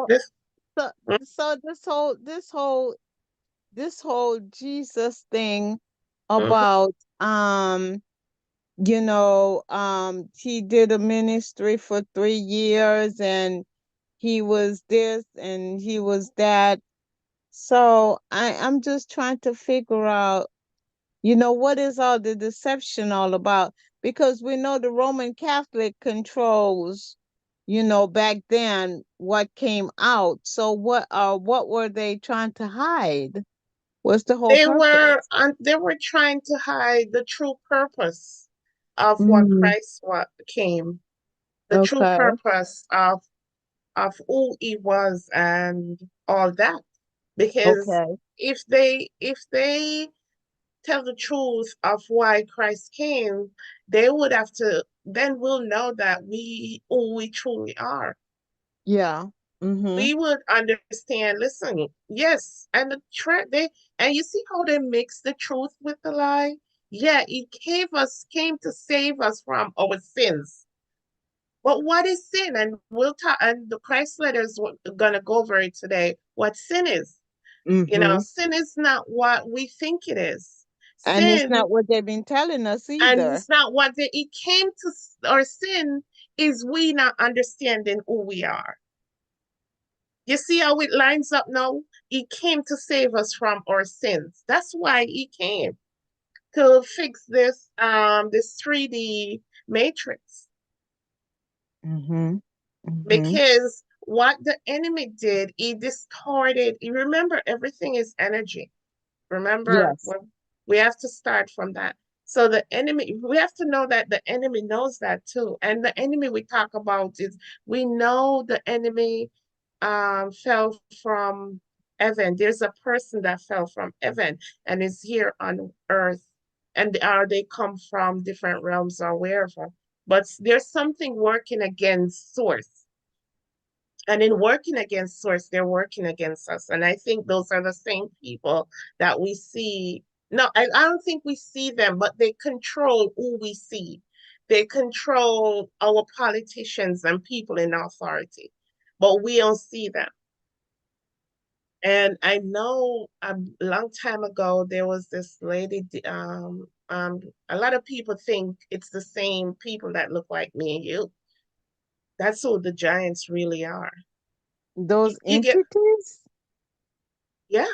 This, so so this whole Jesus thing mm-hmm. about he did a ministry for 3 years, and he was this and he was that. So I'm just trying to figure out, what is all the deception all about? Because we know the Roman Catholic controls, back then what came out. So what were they trying to hide? What's the whole purpose? They were trying to hide the true purpose of what Mm, Christ came, the true okay. purpose of who he was and all that. Because Okay. if they tell the truth of why Christ came, they would have to, then we'll know that we who we truly are. Yeah. Mhm. We would understand, listen, yes, and and you see how they mix the truth with the lie? Yeah, he came to save us from our sins. But what is sin? And we'll talk, and the Christ letters we're gonna go over it today. What sin is. Mhm. Sin is not what we think it is. And it's Sin, not what they've been telling us and either. it's not what it came to, or sin is we not understanding who we are. You see how it lines up now? He came to save us from our sins. That's why he came to fix this 3D matrix. Mhm. Mhm. Because what the enemy did, he distorted. You remember, everything is energy. Remember, Yes. well, we have to start from that. So the enemy, we have to know that the enemy knows that too. And the enemy we talk about is, we know the enemy fell from heaven. There's a person that fell from heaven and is here on earth. And they come from different realms or wherever. But there's something working against source. And in working against source, they're working against us. And I think those are the same people that we see. No, I don't think we see them, but they control who we see. They control our politicians and people in authority, but we don't see them. And I know a long time ago, there was this lady, a lot of people think it's the same people that look like me and you. That's who the giants really are. You, Those you get, entities? yeah,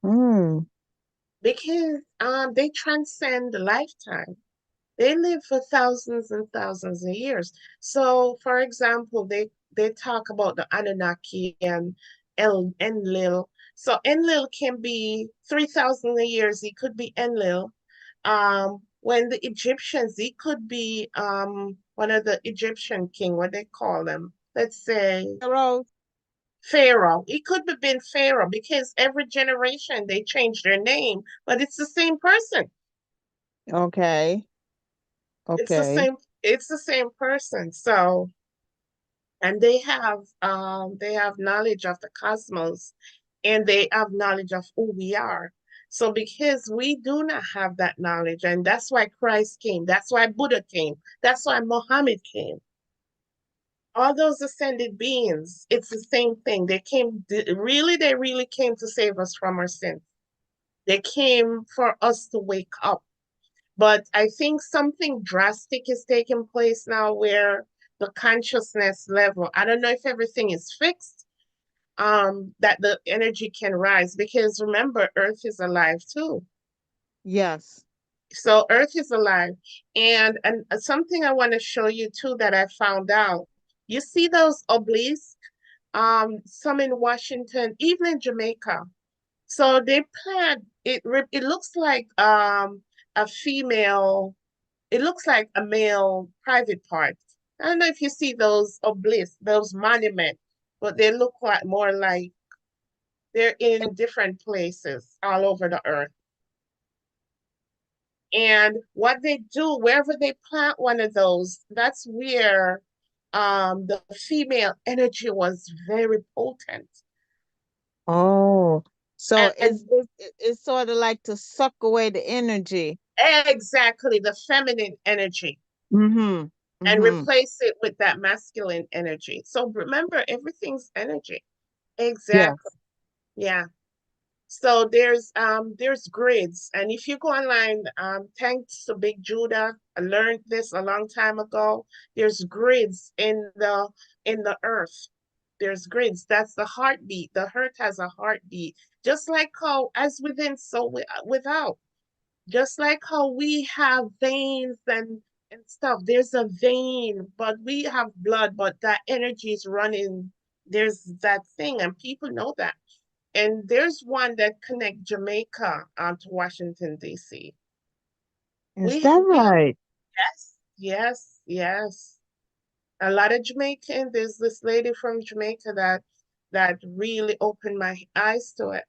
Hmm. because they transcend the lifetime. They live for thousands and thousands of years. So, for example, they talk about the Anunnaki and Enlil. So Enlil can be 3,000 years. It could be Enlil. When the Egyptians, it could be one of the Egyptian king, what they call them. Let's say Pharaoh. Pharaoh. It could have been Pharaoh because every generation they change their name, but it's the same person. Okay. It's the Okay. same. It's the same person. So, and they have knowledge of the cosmos, and they have knowledge of who we are. So, because we do not have that knowledge, and that's why Christ came. That's why Buddha came. That's why Muhammad came. All those ascended beings, it's the same thing. They really came to save us from our sins. They came for us to wake up. But I think something drastic is taking place now where the consciousness level, I don't know if everything is fixed, that the energy can rise. Because remember, Earth is alive too. Yes. So Earth is alive. And something I want to show you too that I found out. You see those obelisks, some in Washington, even in Jamaica. So they plant it. It looks like a female. It looks like a male private part. I don't know if you see those obelisks, those monuments, but they look like more like they're in different places all over the earth. And what they do, wherever they plant one of those, that's where the female energy was very potent. Oh. So And it's sort of like to suck away the energy. exactly the feminine energy. Mm-hmm. and Mm-hmm. replace it with that masculine energy. So remember, everything's energy. Exactly. Yes. Yeah. So there's grids, and if you go online, thanks to Big Judah, I learned this a long time ago. There's grids in the earth. There's grids. That's the heartbeat. The earth has a heartbeat, just like how as within, so without. Just like how we have veins and stuff. There's a vein, but we have blood, but that energy is running. There's that thing, and people know that. And there's one that connect Jamaica to Washington, D.C. Is that We right? Yes, yes, yes. A lot of Jamaican. There's this lady from Jamaica that really opened my eyes to it.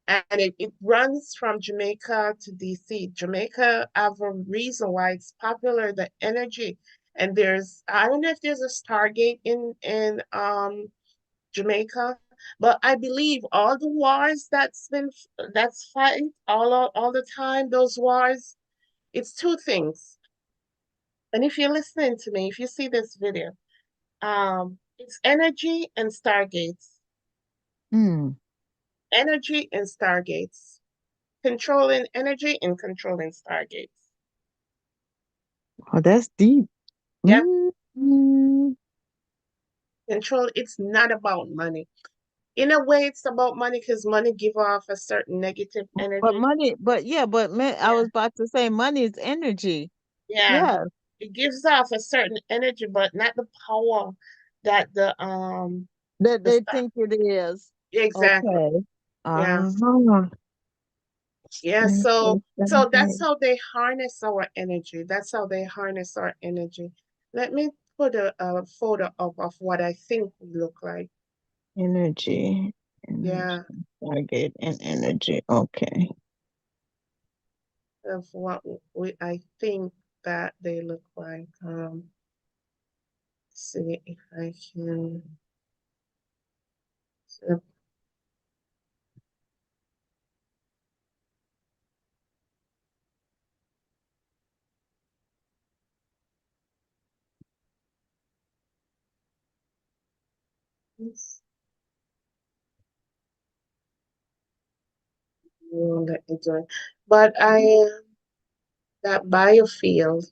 And it runs from Jamaica to DC. Jamaica have a reason why it's popular, the energy. And there's I don't know if there's a Stargate in Jamaica, but I believe all the wars that's fighting all the time, those wars, it's two things. And if you're listening to me, if you see this video, it's energy and stargates. Hmm. Energy and stargates. Controlling energy and controlling stargates. Oh, that's deep. Yeah. Mm-hmm. Control, it's not about money. In a way, it's about money because money give off a certain negative But energy. money, but yeah, but man, I Yeah. was about to say money is energy. Yeah. Yes, It gives off a certain energy, but not the power that that the they star. think it is. Exactly. Okay. Yeah. Uh-huh. Yeah. So that's Interesting. how they harness our energy. That's how they harness our energy. Let me put a photo up of what I think we look like. Energy, energy, Yeah, target, and energy. Okay. of what we I think that they look like. See if I can. So this will let me do it. But that biofield,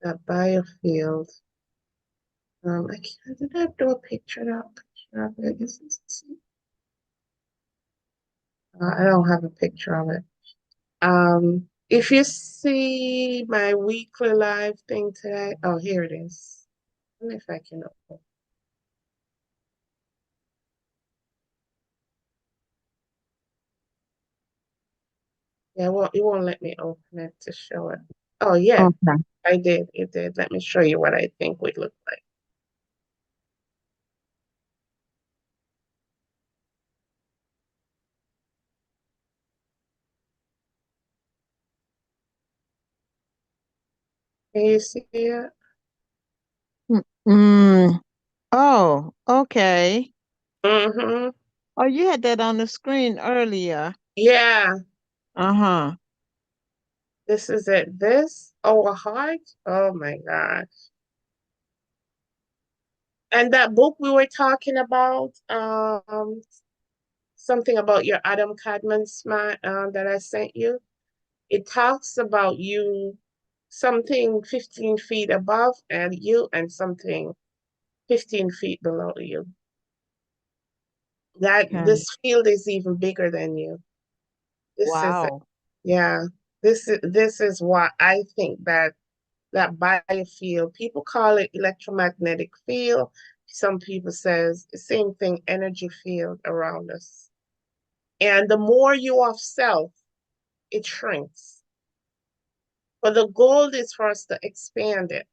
that biofield. I can't. Did I do a picture of it? I don't have a picture of it. If you see my weekly live thing today, oh, here it is. Let me if I can. Yeah, well, it won't let me open it to show it. Oh, yeah, Okay. I did. It did. Let me show you what I think we look like. Can you see it? Mm. Oh, okay. Mm-hmm. Oh, you had that on the screen earlier. Yeah, Uh-huh. this is it. This, oh, a heart. Oh my God. And that book we were talking about, something about your Adam Cadman smile, that I sent you. It talks about you something 15 feet above and you and something 15 feet below you. That Okay. this field is even bigger than you. This is it. Wow. Yeah. This is why I think that biofield, people call it electromagnetic field. Some people says the same thing, energy field around us. And the more you of self, it shrinks. But the goal is for us to expand it.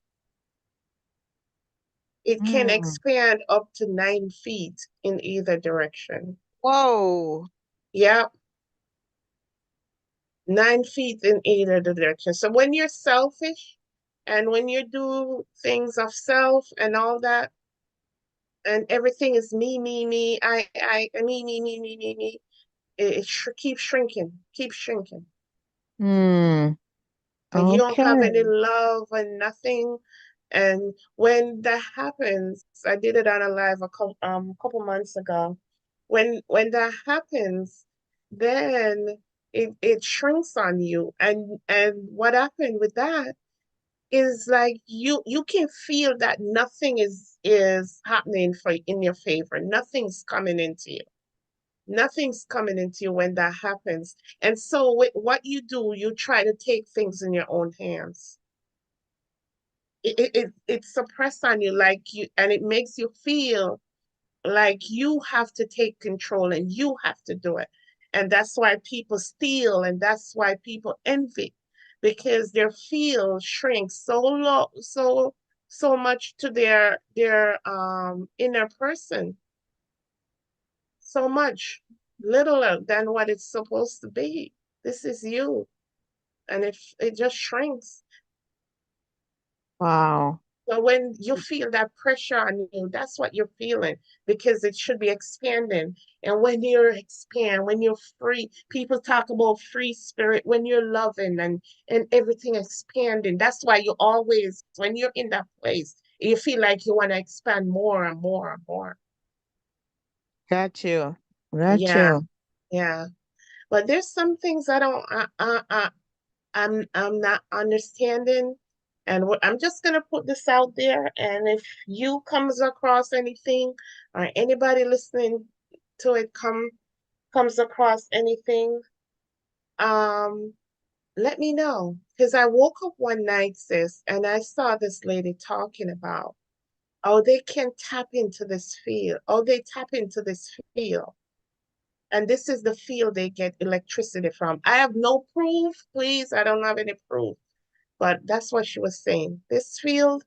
It can Mm. expand up to 9 feet in either direction. Whoa. Yeah, 9 feet in either direction. So when you're selfish and when you do things of self and all that, and everything is me, me, it keeps shrinking, keeps shrinking. Hmm. and you don't have any Okay. love and nothing. And when that happens, I did it on a live couple months ago. When that happens, then it shrinks on you. And what happened with that is like you can feel that nothing is happening for in your favor. Nothing's coming into you. Nothing's coming into you when that happens. And so what you do, you try to take things in your own hands. It suppresses on you like you, and it makes you feel like you have to take control and you have to do it. And that's why people steal and that's why people envy, because their field shrinks so low, so much to their inner person, so much littler than what it's supposed to be. This is you. And it just shrinks. Wow. So when you feel that pressure on you, that's what you're feeling because it should be expanding. And when you're expand, when you're free, people talk about free spirit, when you're loving and everything expanding. That's why you always, when you're in that place, you feel like you want to expand more and more and more. Got you. Got Yeah, you. yeah. But there's some things I don't I'm not understanding. And I'm just gonna put this out there. And if you comes across anything or anybody listening to it comes across anything, um, let me know. Because I woke up one night, sis, and I saw this lady talking about, oh, they can tap into this field. Oh, they tap into this field. And this is the field they get electricity from. I have no proof, please. I don't have any proof. But that's what she was saying. This field,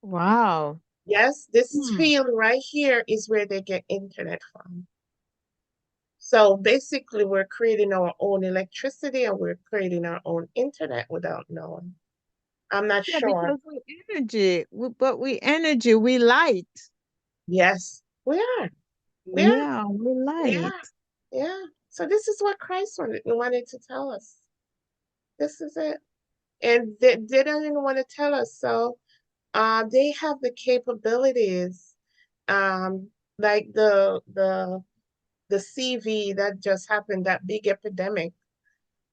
Wow. yes, this Hmm. field right here is where they get internet from. So basically, we're creating our own electricity and we're creating our own internet without knowing. I'm not Yeah, sure. because we energy, but we energy, we light. Yes, we are. We are. Yeah, we We light. are. Yeah. So this is what Christ wanted to tell us. This is it. And they don't even want to tell us. So they have the capabilities, um, like the CV that just happened, that big epidemic.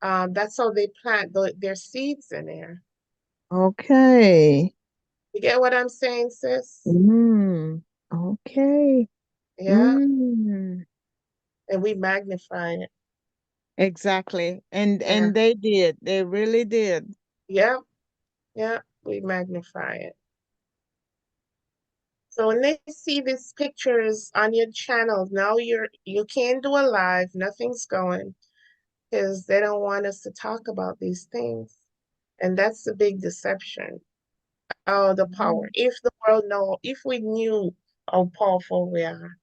That's how they plant their seeds in there. Okay. You get what I'm saying, sis? Mm. Okay. Yeah, Mm. and we magnify it. Exactly. And Yeah, they did. They really did. yeah, yeah, we magnify it. So when they see these pictures on your channel, now you can't do a live, nothing's going, because they don't want us to talk about these things. And that's the big deception. Oh, the power. Mm. If the world know, if we knew how powerful we are,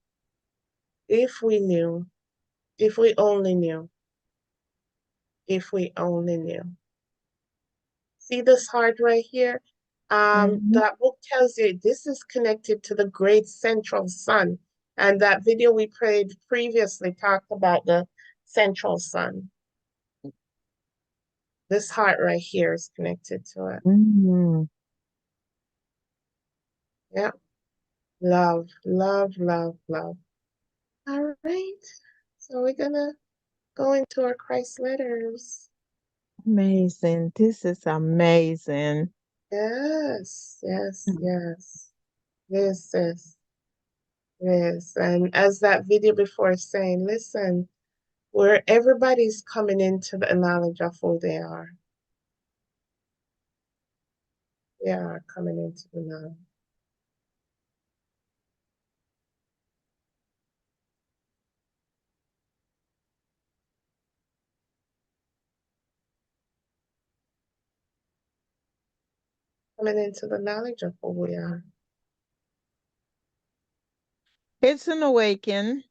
if we knew, if we only knew, if we only knew. See this heart right here? Mhm. That book tells you this is connected to the great central sun. And that video we played previously talked about the central sun. This heart right here is connected to it. Mm. Yeah. Love, love, love, love. All right. So we're gonna go into our Christ letters. Amazing. This is amazing. Yes, yes, yes. Yes, yes, yes. And as that video before is saying, listen, where everybody's coming into the knowledge of who they are. They are coming into the knowledge. Coming into the knowledge of who we are. It's an awaken.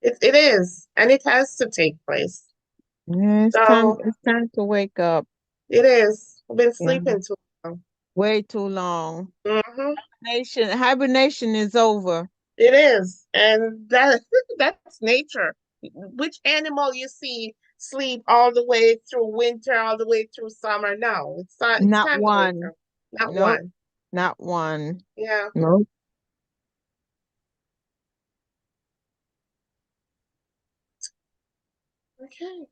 It is, and it has to take place. Yeah, So it's time to wake up. it is. We've been Yeah. sleeping too long. Way too long. Hmm. Hibernation is over. It is, and that that's nature. Which animal you see sleep all the way through winter, all the way through summer. No, it's Not time to wake one. up. Not Nope. one. Not one. Yeah. Nope. Okay.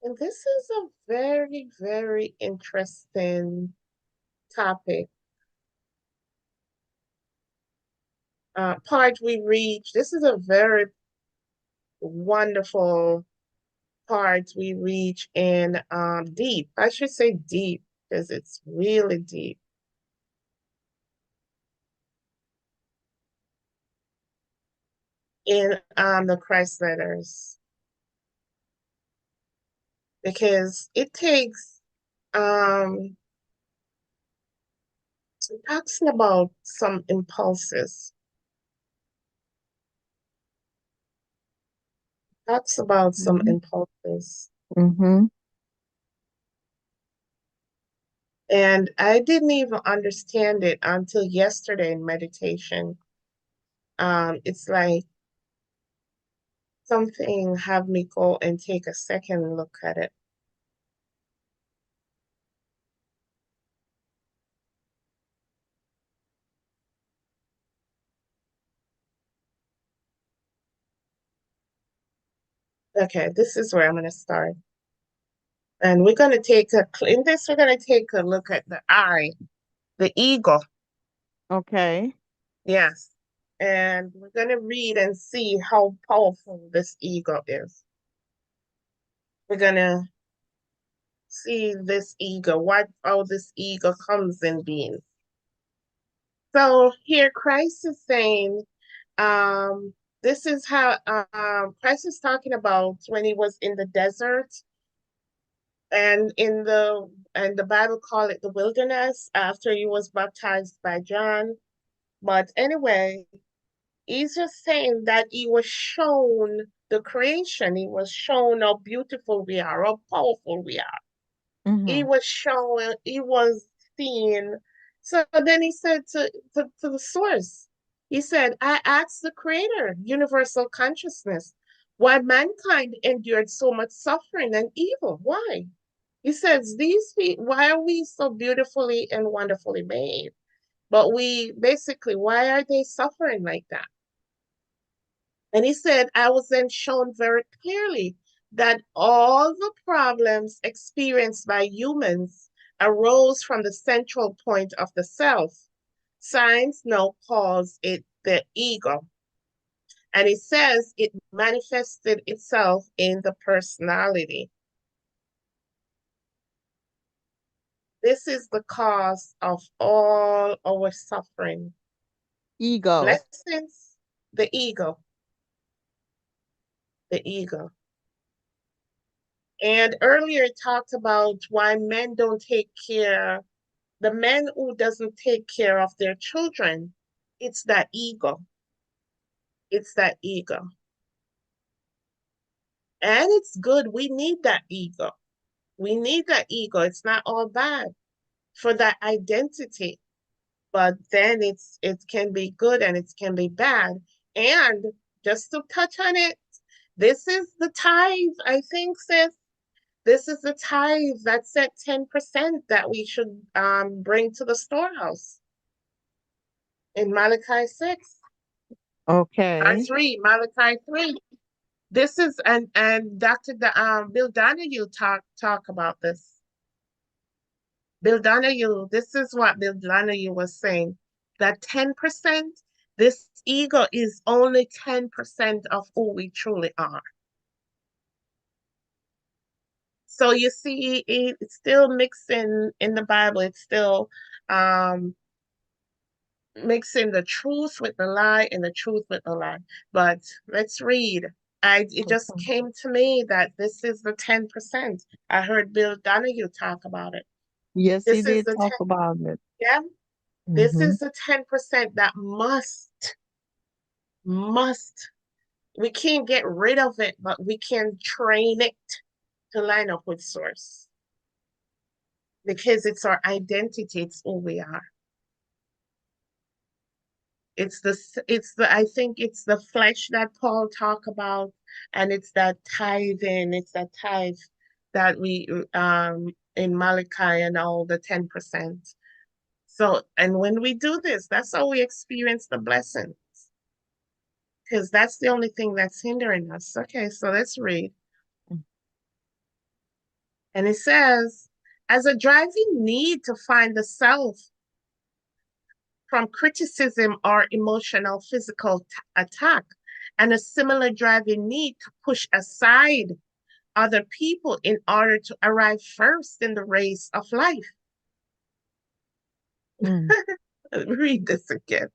And this is a very, very interesting topic. Part we reach. This is a very wonderful part we reach in deep. I should say deep because it's really deep in the Christ letters because it takes it talks about some impulses, talks about some Mhm. impulses. Mhm. And I didn't even understand it until yesterday in meditation. It's like something have me go and take a second look at it. Okay, this is where I'm going to start. And we're going to in this, we're going to take a look at the I, the ego. Okay. Yes. And we're going to read and see how powerful this ego is. We're going to see this ego, how this ego comes in being. So here Christ is saying, this is how Christ is talking about when he was in the desert and the Bible call it the wilderness after he was baptized by John. But anyway, he's just saying that he was shown the creation. He was shown how beautiful we are, how powerful we are. He Mhm. was showing, he was seeing. So then he said to the source, he said, I asked the creator, universal consciousness, why mankind endured so much suffering and evil. Why? He says, these people, why are we so beautifully and wonderfully made? But we basically, why are they suffering like that? And he said, I was then shown very clearly that all the problems experienced by humans arose from the central point of the self. Science now calls it the ego. And he says it manifested itself in the personality. This is the cause of all our suffering. Ego. Blessings, the ego, the ego. And earlier it talked about why men don't take care, the men who doesn't take care of their children, it's that ego. It's that ego. And it's good. We need that ego. We need that ego. It's not all bad for that identity, but then it can be good and it can be bad. And just to touch on it, this is the tithe, I think, sis. This is the tithe that's at 10% that we should bring to the storehouse in Malachi 6 or Okay. 3, Malachi 3. This is and Bill Donahue talk about this. Bill Donahue, this is what Bill Donahue was saying. That 10%, this ego is only 10% of who we truly are. So you see, it's still mixing in the Bible. It's still um, mixing the truth with the lie and the truth with the lie. But let's read. It just Okay. came to me that this is the 10%. I heard Bill Donahue talk about it. Yes, he This is did the talk 10, about it. yeah. This Mhm. is the 10% that must. We can't get rid of it, but we can train it to line up with source because it's our identity, it's who we are. I think it's the flesh that Paul talk about. And it's that tithing, it's that tithe that we in Malachi and all the 10%. So, and when we do this, that's how we experience the blessing, because that's the only thing that's hindering us. Okay, so let's read. And it says, as a driving need to find the self from criticism or emotional physical attack, and a similar driving need to push aside other people in order to arrive first in the race of life. Mm. Read this again,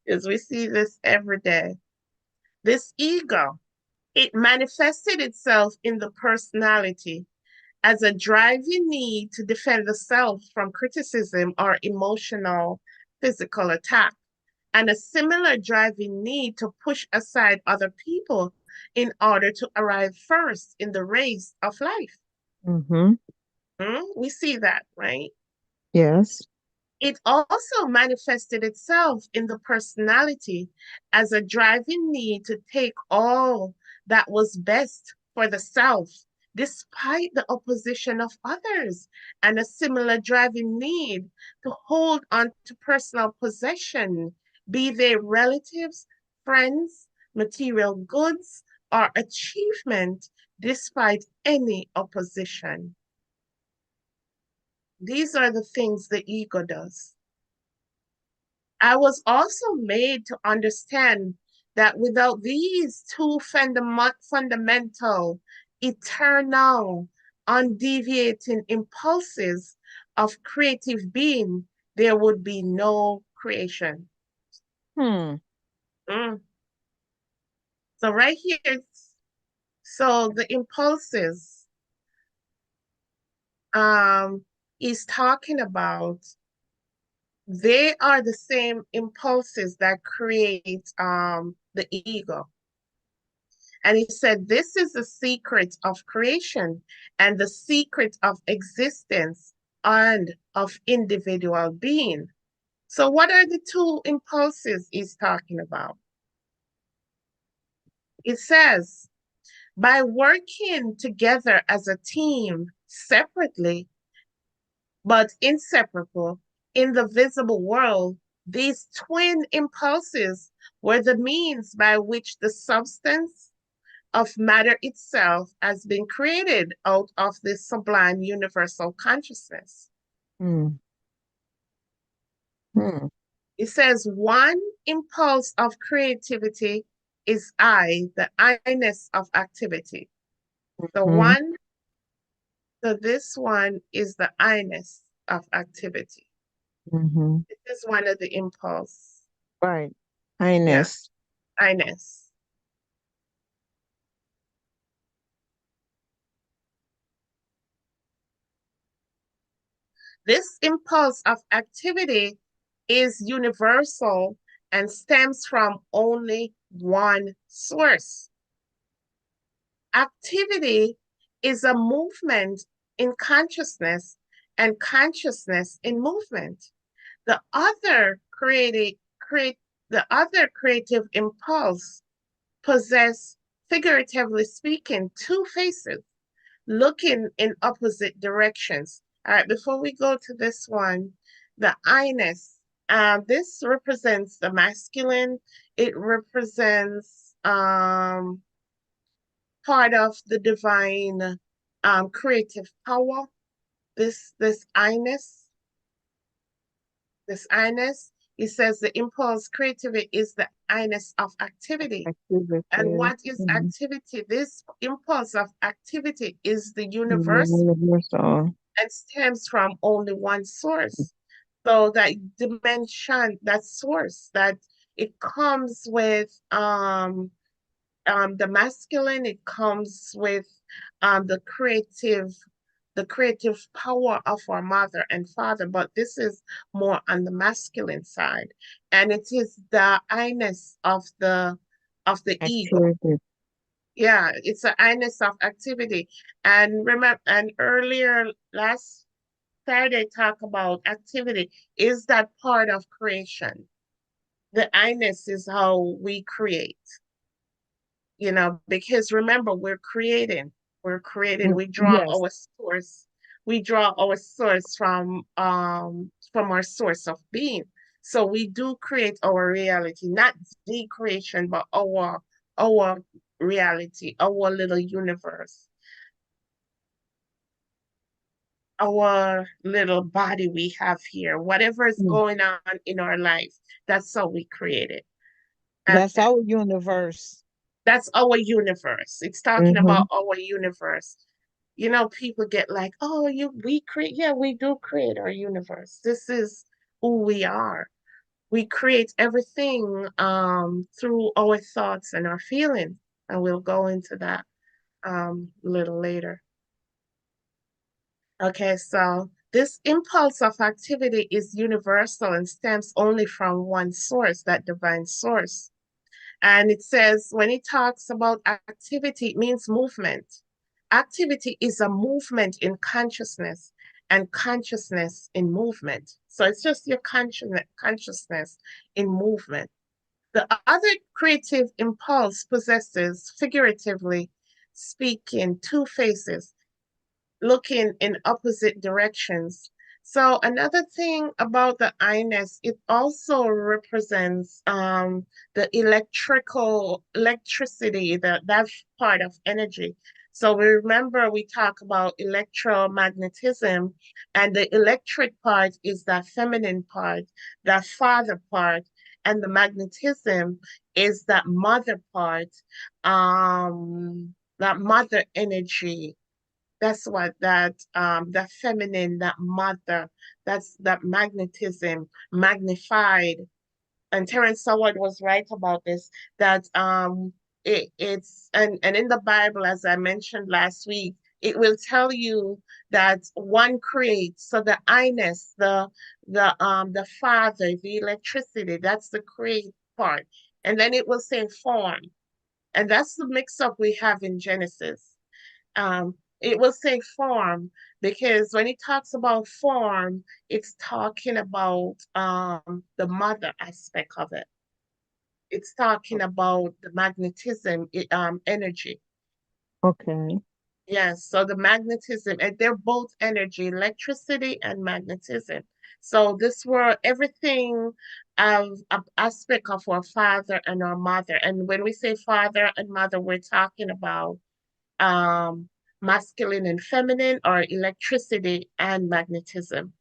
because we see this every day. This ego, it manifested itself in the personality as a driving need to defend the self from criticism or emotional physical attack, and a similar driving need to push aside other people in order to arrive first in the race of life. Mm-hmm. We see that, right? Yes. It also manifested itself in the personality as a driving need to take all that was best for the self, despite the opposition of others, and a similar driving need to hold on to personal possession, be they relatives, friends, material goods, or achievement, despite any opposition. These are the things the ego does. I was also made to understand that without these two fundamental, eternal, undeviating impulses of creative being, there would be no creation. Hmm. Mm. So right here, so the impulses is talking about, they are the same impulses that create the ego. And he said, this is the secret of creation and the secret of existence and of individual being. So, what are the two impulses he's talking about? It says, by working together as a team separately, but inseparable in the visible world, these twin impulses were the means by which the substance of matter itself has been created out of this sublime universal consciousness. Hmm. Hmm. It says one impulse of creativity is I, the I-ness of activity. The Hmm. one, so this one is the I-ness of activity. Mm-hmm. This is one of the impulse. Right. Yeah, Highness. I-ness. This impulse of activity is universal and stems from only one source. Activity is a movement in consciousness and consciousness in movement. The other the other creative impulse possess, figuratively speaking, two faces looking in opposite directions. All right, before we go to this one, the I-ness. This represents the masculine. It represents part of the divine creative power. This I-ness, this I-ness. It says the impulse creativity is the I-ness of activity. And Activity. what is activity? This impulse of activity is the universe Universal. and stems from only one source. So that dimension, that source, that it comes with the masculine, it comes with the creative power of our mother and father, but this is more on the masculine side. And it is the I-ness of the ego. Activity. Yeah, it's the I-ness of activity. And remember, and earlier last Saturday talk about activity. Is that part of creation? The I-ness is how we create. because remember, we're creating, we draw Yes. our source, from our source of being. So we do create our reality, not the creation, but our reality, our little universe, our little body we have here, whatever is Mm. going on in our life, that's how we create it. That's Okay. our universe. That's our universe. It's talking Mm-hmm. about our universe. People get like, oh, we create, yeah, we do create our universe. This is who we are. We create everything through our thoughts and our feelings. And we'll go into that a little later. Okay, so this impulse of activity is universal and stems only from one source, that divine source. And it says when it talks about activity, it means movement. Activity is a movement in consciousness and consciousness in movement. So it's just your consciousness in movement. The other creative impulse possesses, figuratively speaking, two faces looking in opposite directions. So another thing about the INS, it also represents the electricity, that part of energy. So we remember we talk about electromagnetism, and the electric part is that feminine part, that father part, and the magnetism is that mother part, that mother energy. That's what that feminine, that mother, that's that magnetism magnified. And Terence Howard was right about this, that it's and in the Bible, as I mentioned last week, it will tell you that one creates. So the I-ness, the father, the electricity, that's the create part. And then it will say form. And that's the mix up we have in Genesis. It will say form because when it talks about form, it's talking about the mother aspect of it. It's talking about the magnetism, energy. Okay. Yes, so the magnetism, and they're both energy, electricity and magnetism. So this world, everything of aspect of our father and our mother. And when we say father and mother, we're talking about um, masculine and feminine, or electricity and magnetism.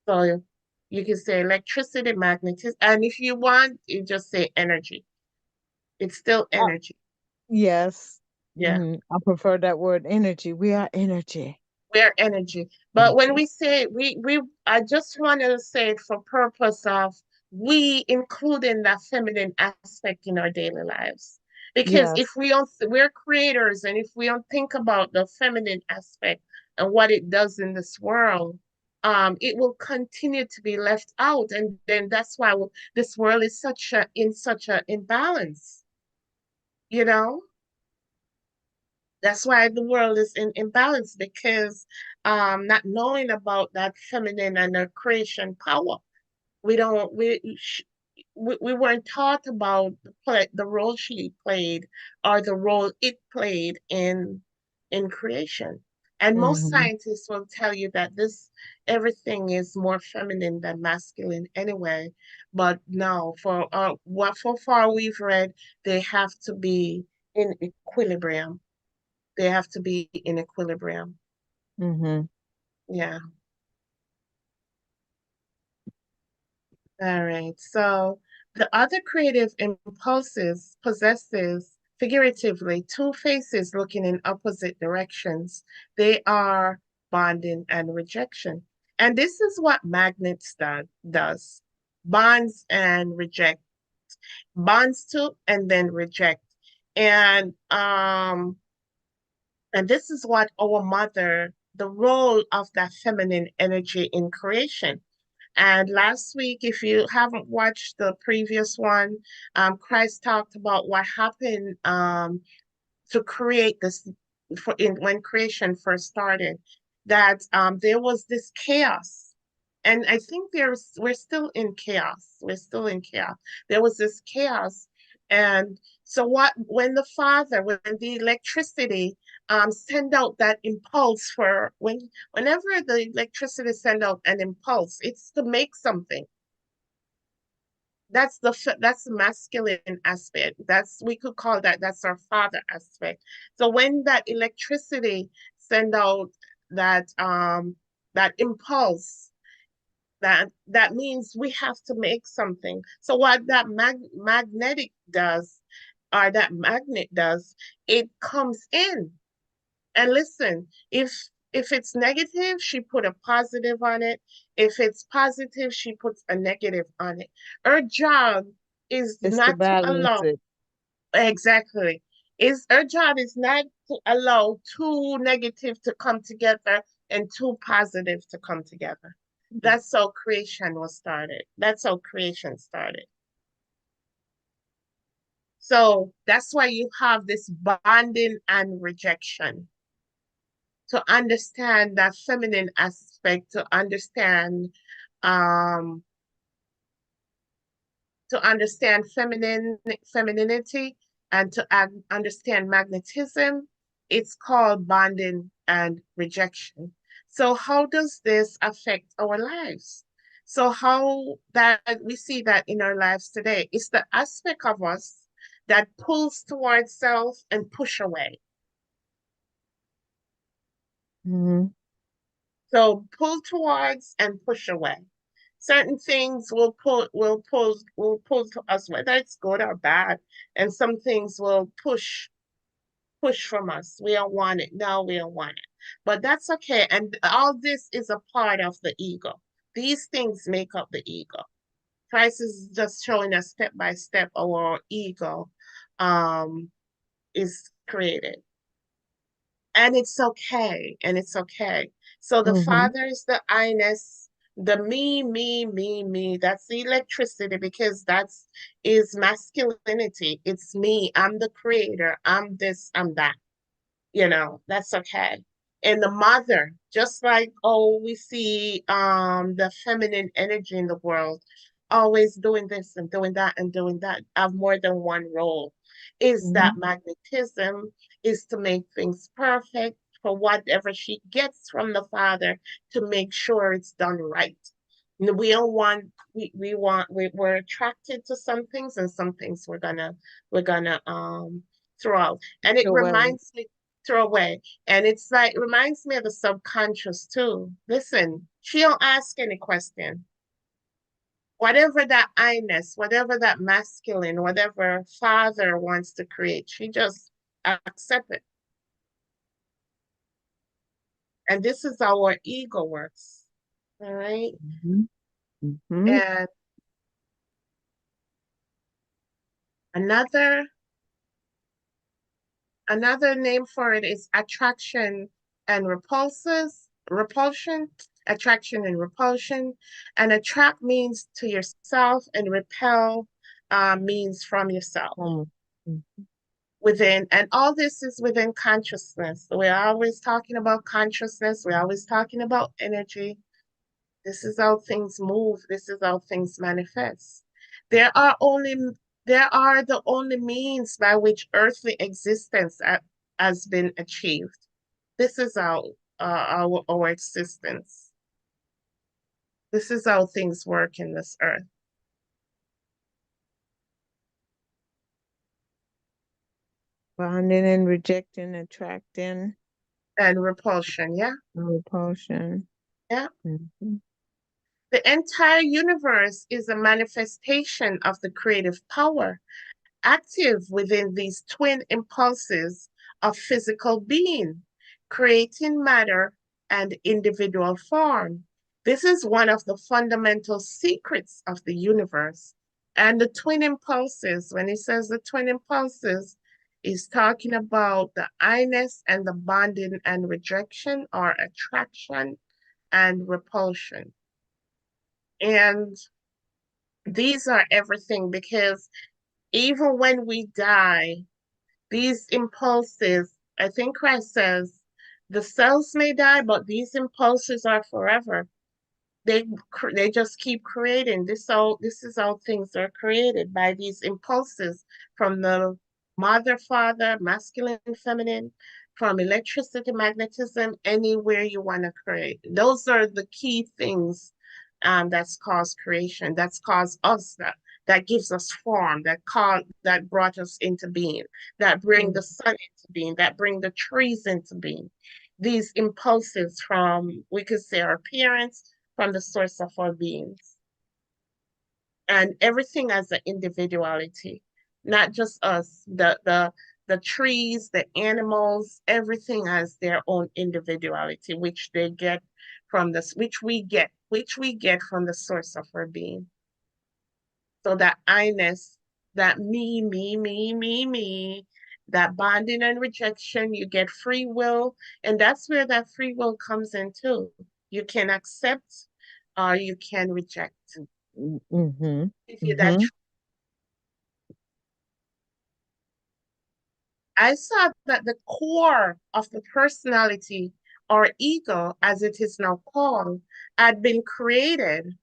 So you can say electricity, magnetism, and if you want, you just say energy. It's still Uh, energy. yes. Yeah. I prefer that word energy. We are energy. We're energy. But when Energy. we say I just wanted to say it for purpose of we including that feminine aspect in our daily lives. Because if Yes. we're creators, and if we don't think about the feminine aspect and what it does in this world, it will continue to be left out. And then that's why this world is such a imbalance, you know? That's why the world is in imbalance, because not knowing about that feminine and the creation power. We don't we weren't taught about the role she played, or the role it played in creation. And most Mm-hmm. scientists will tell you that this everything is more feminine than masculine anyway. But no, for far we've read, they have to be in equilibrium. They have to be in equilibrium. Mm-hmm. Yeah. All right. So the other creative impulses possesses, figuratively, two faces looking in opposite directions. They are bonding and rejection. And this is what magnets does. Bonds and reject. Bonds to and then reject. And and this is what our mother, the role of that feminine energy in creation. And last week, if you haven't watched the previous one, Christ talked about what happened to create this when creation first started, that there was this chaos. And I think we're still in chaos. We're still in chaos. There was this chaos, And so when the electricity send out that impulse whenever the electricity send out an impulse, it's to make something. That's the masculine aspect. We could call that's our father aspect. So when that electricity send out that impulse, that means we have to make something. So what that magnetic does, or that magnet does, it comes in. And listen, if it's negative, she put a positive on it. If it's positive, she puts a negative on it. Her job is It's to not to balance allow, it. exactly. Is her job is not to allow two negative to come together and two positive to come together. That's how creation was started. That's how creation started. So that's why you have this bonding and rejection. To understand that feminine aspect, um to understand femininity, and to understand magnetism, it's called bonding and rejection. So how does this affect our lives? So how that we see that in our lives today is the aspect of us that pulls towards self and push away. Mhm. So pull towards and push away. Certain things will pull to us, whether it's good or bad, and some things will push from us. We don't want it. No, we don't want it. But that's okay. And all this is a part of the ego. These things make up the ego. Christ is just showing us step by step our ego um is created. And it's okay. And it's okay. So the Mhm. Father is the I-ness, the me. That's the electricity, because that's is masculinity. It's me. I'm the creator. I'm this, I'm that. That's okay. And the mother, just like, oh, we see the feminine energy in the world, always doing this and doing that and doing that, have more than one role, is that Mhm. magnetism, is to make things perfect for whatever she gets from the father, to make sure it's done right. We don't want we want we're attracted to some things, and some things we're gonna throw out. And it Your way. reminds me, throw away. And it's like, it reminds me of the subconscious too. Listen, she don't ask any question. Whatever that I-ness, whatever that masculine, whatever father wants to create, she just accept it. And this is how our ego works. All right. Mhm. Mhm. And another another name for it is and repulsion, attraction and repulsion. And attract means to yourself, and repel means from yourself, Mhm. within. And all this is within consciousness. We're always talking about consciousness. We're always talking about energy. This is how things move. This is how things manifest. There are only there are the only means by which earthly existence has been achieved. This is our existence. This is how things work in this earth. Bonding and rejecting, attracting, And repulsion, yeah, and repulsion. yeah. Mhm. The entire universe is a manifestation of the creative power active within these twin impulses of physical being, creating matter and individual form. This is one of the fundamental secrets of the universe. And the twin impulses, when he says the twin impulses, is talking about the I-ness and the bonding and rejection, or attraction and repulsion. And these are everything, because even when we die, these impulses, I think Christ says, the cells may die, but these impulses are forever. They just keep creating this is how things are created by these impulses from the mother, father, masculine, feminine, from electricity, magnetism, anywhere you want to create. Those are the key things that's caused creation, that's caused us that gives us form, that brought us into being, that bring Mm. the sun into being, that bring the trees into being. These impulses from, we could say, our parents, from the source of our beings, and everything as an individuality, not just us. The trees, the animals, everything has their own individuality, which they get from this, which we get from the source of our being. So that I-ness, that me, that bonding and rejection, you get free will. And that's where that free will comes in too. You can accept or you can reject. Mm-hmm. If you that Mm-hmm. I saw that the core of the personality or ego, as it is now called, had been created,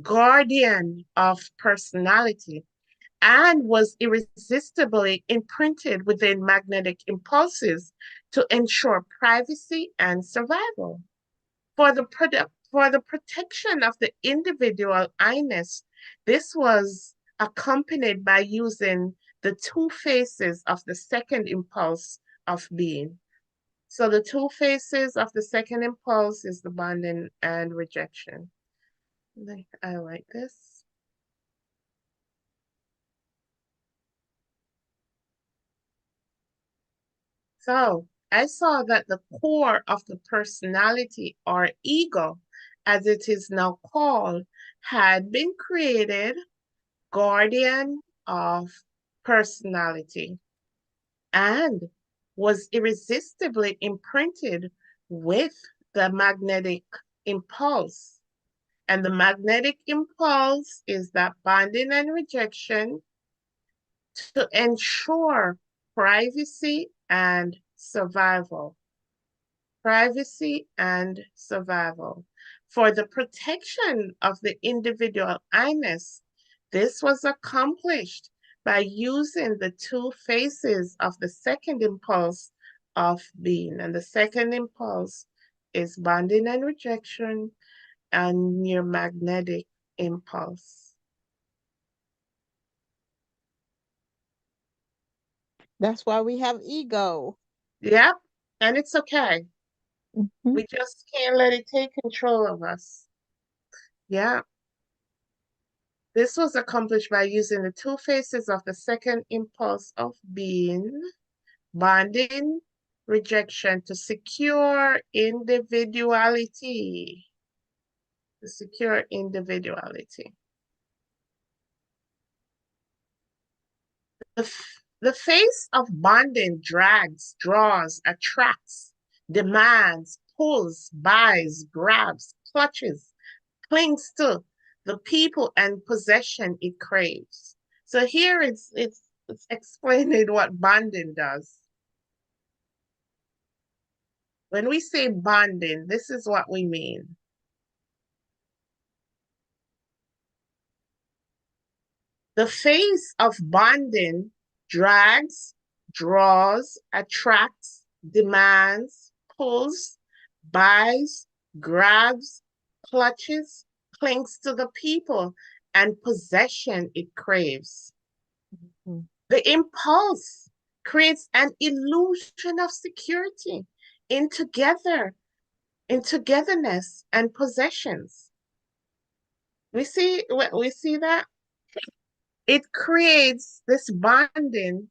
guardian of personality, and was irresistibly imprinted within magnetic impulses to ensure privacy and survival. For the protection of the individual I-ness, this was accompanied by using the two faces of the second impulse of being. So the two faces of the second impulse is the bonding and rejection. I like this. So I saw that the core of the personality or ego, as it is now called, had been created, guardian of personality, and was irresistibly imprinted with the magnetic impulse. And the magnetic impulse is that bonding and rejection to ensure privacy and survival. Privacy and survival. For the protection of the individual I-ness, this was accomplished by using the two faces of the second impulse of being. And the second impulse is bonding and rejection and your magnetic impulse. That's why we have ego. Yep, and it's okay. Mhm. We just can't let it take control of us. Yeah. This was accomplished by using the two faces of the second impulse of being, bonding, rejection, to secure individuality. To secure individuality. The face of bonding drags, draws, attracts, demands, pulls, buys, grabs, clutches, clings to the people and possession it craves. So here it's explaining what bonding does. When we say bonding, this is what we mean. The face of bonding drags, draws, attracts, demands, pulls, buys, grabs, clutches, clings to the people and possession it craves. Mm. The impulse creates an illusion of security in together, in togetherness and possessions. We see that it creates this bonding.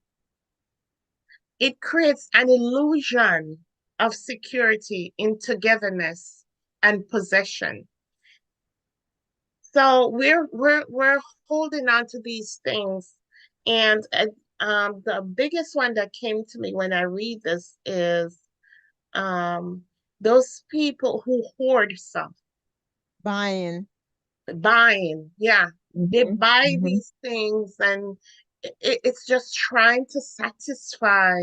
It creates an illusion of security in togetherness and possession. So we're holding on to these things, and the biggest one that came to me when I read this is um, those people who hoard stuff, Buying. buying. Yeah, they Hmm. buy Hmm. these things, and it's just trying to satisfy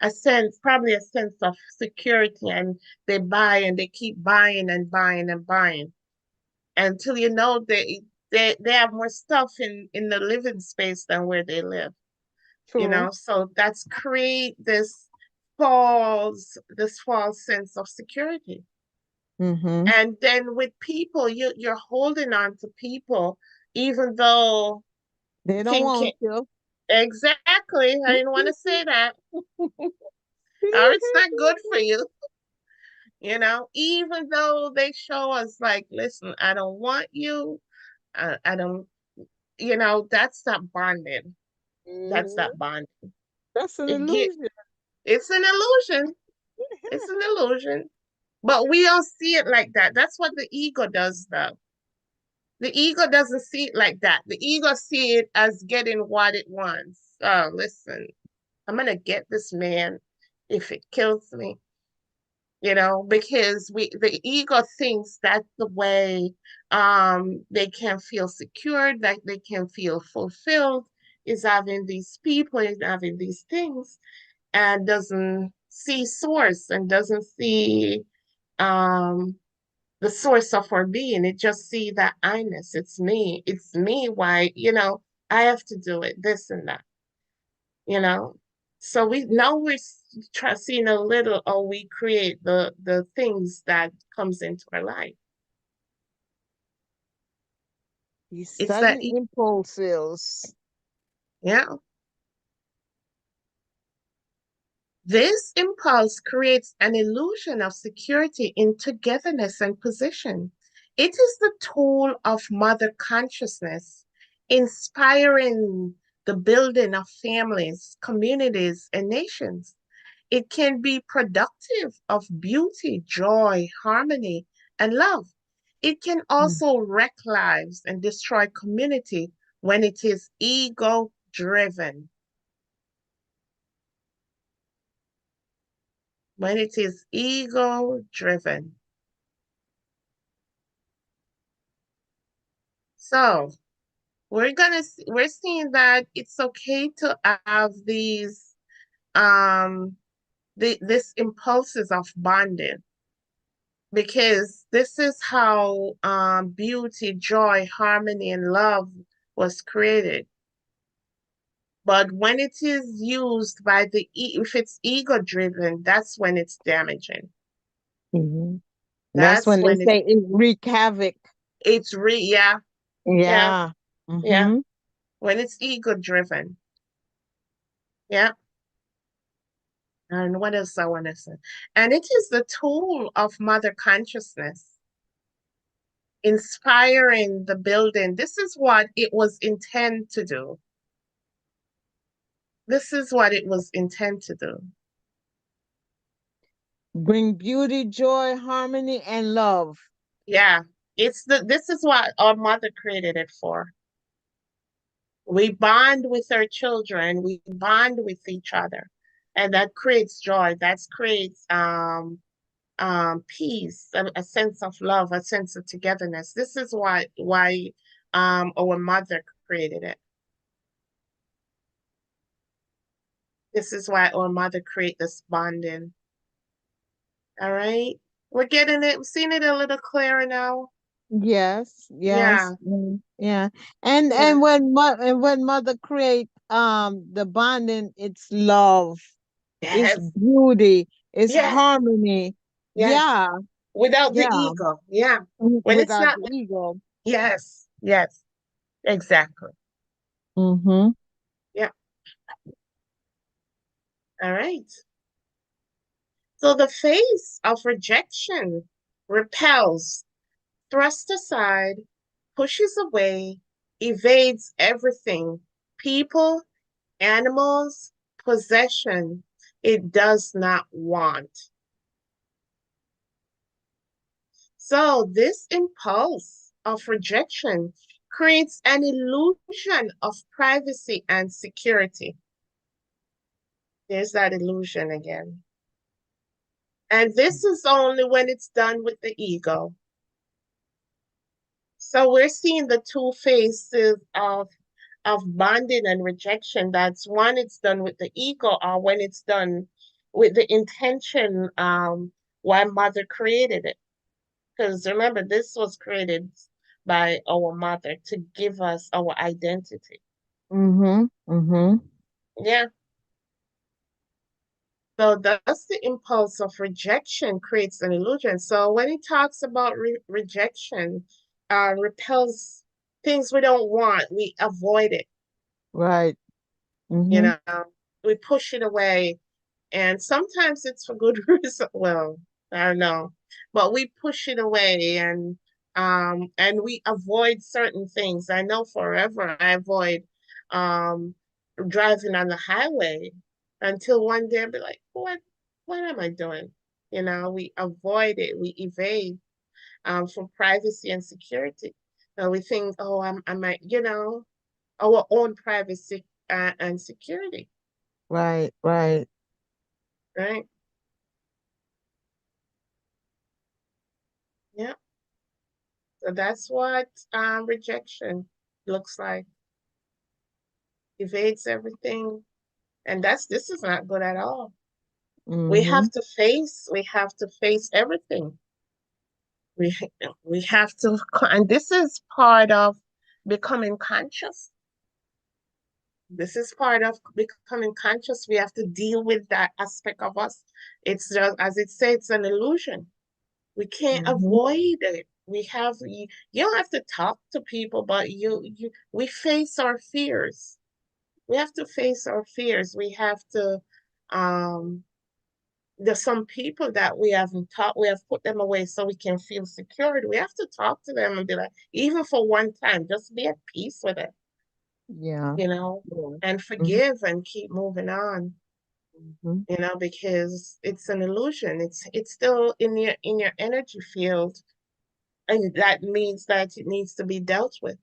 a sense, probably a sense of security, and they buy and they keep buying and buying and buying. until you know they have more stuff in the living space than where they live, you True. know. So that's create this false sense of security. Mm-hmm. And then with people, you're holding on to people even though They don't thinking want you. exactly, I didn't want to say that, or it's not good for you, you know, even though they show us like, listen, I don't want you, I don't, you know, that's not bonding. That's Mhm. not bonding. That's an It get illusion. it's an illusion. It's an illusion. But we don't see it like that. That's what the ego does though. The ego doesn't see it like that. The ego see it as getting what it wants. Oh, listen, I'm gonna get this man if it kills me, you know, because the ego thinks that's the way they can feel secure, that they can feel fulfilled, is having these people, is having these things, and doesn't see source and doesn't see um the source of our being. It just see that I-ness. It's me. Why, you know, I have to do it, this and that, you know. So we now we're seeing a little, or we create the things that comes into our life. These It's that, sudden impulses. yeah. This impulse creates an illusion of security in togetherness and position. It is the tool of mother consciousness, inspiring the building of families, communities, and nations. It can be productive of beauty, joy, harmony, and love. It can Mm. also wreck lives and destroy community when it is ego driven. When it is ego driven. So we're seeing that it's okay to have these this impulses of bonding, because this is how beauty, joy, harmony, and love was created. But when it is used by if it's ego driven, that's when it's damaging. Mhm. That's That's when they when say it wreak havoc. yeah, yeah, Yeah. yeah. Mm-hmm. When it's ego driven. Yeah. And what else I want to say? And it is the tool of mother consciousness, inspiring the building. This is what it was intended to do. This is what it was intended to do. Bring beauty, joy, harmony, and love. Yeah. This is what our mother created it for. We bond with our children, we bond with each other. And that creates joy. That creates peace, a sense of love, a sense of togetherness. This is why our mother created it. This is why our mother created this bonding. All right. We're getting it, seeing it a little clearer now. Yes, Yeah, yes, yeah. yeah. And when mother create the bonding, it's love, it's Yes, beauty, it's yes, harmony. yes. Yeah, Without the yeah. ego. Yeah. When it's Without not, the ego. yes, yes, exactly. Mm-hmm. Yeah. All right. So the face of rejection repels, thrusts aside, pushes away, evades everything, people, animals, possession it does not want. So this impulse of rejection creates an illusion of privacy and security. There's that illusion again. And this is only when it's done with the ego. So we're seeing the two faces of bonding and rejection. That's one, it's done with the ego, or when it's done with the intention, why mother created it. Because remember, this was created. by our mother to give us our identity. Mhm. Mhm. Yeah. So thus the impulse of rejection creates an illusion. So when he talks about rejection, repels things we don't want, we avoid it, Right. you Mhm. know, we push it away. And sometimes it's for good reason. Well, I don't know, but we push it away and we avoid certain things. I know forever I avoid um driving on the highway until one day I'll be like, what am I doing? You know, we avoid it, we evade for privacy and security. We think, oh, I might, our own privacy and security, Right. Right. right? Yeah. So that's what rejection looks like. Evades everything. And this is not good at all. Mhm. We have to face everything. We we have to, and this is part of becoming conscious. This is part of becoming conscious. We have to deal with that aspect of us. It's just, as it says, it's an illusion. We can't Mhm. avoid it. You don't have to talk to people, but we face our fears. We have to face our fears. We have to, um, there's some people that we haven't taught, we have put them away so we can feel secured. We have to talk to them and be like, even for one time, just be at peace with it, Yeah. you know, Yeah. and Mhm. forgive and keep moving on, Mhm. because it's an illusion. It's still in your energy field, and that means that it needs to be dealt with.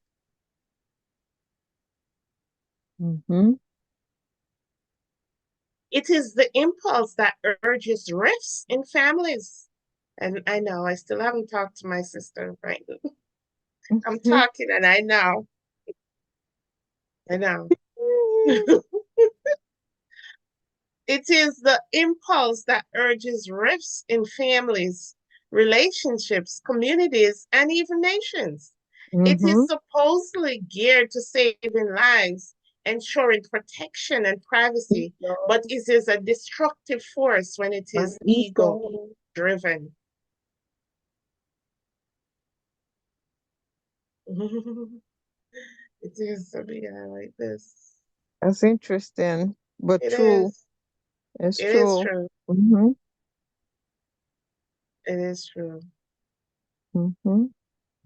Mhm. It is the impulse that urges rifts in families. And I know I still haven't talked to my sister, right? I'm Mhm. talking and I know. It is the impulse that urges rifts in families, relationships, communities, and even nations. It is Mhm. supposedly geared to saving lives, ensuring protection and privacy, but Ego. it is a destructive force when it My is ego ego. driven. It is to be like this. That's interesting, but It true. is. It's It is true. true. Mhm. It is true. Mhm.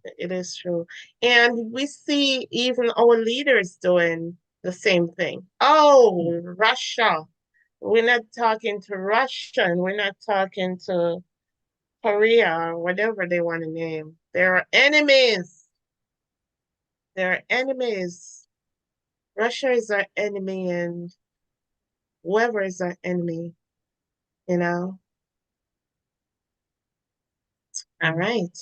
It is true. And we see even our leaders doing the same thing. Oh, Russia. We're not talking to Russia and we're not talking to Korea or whatever they want to name. There are enemies. There are enemies. Russia is our enemy and whoever is our enemy, you know. All right.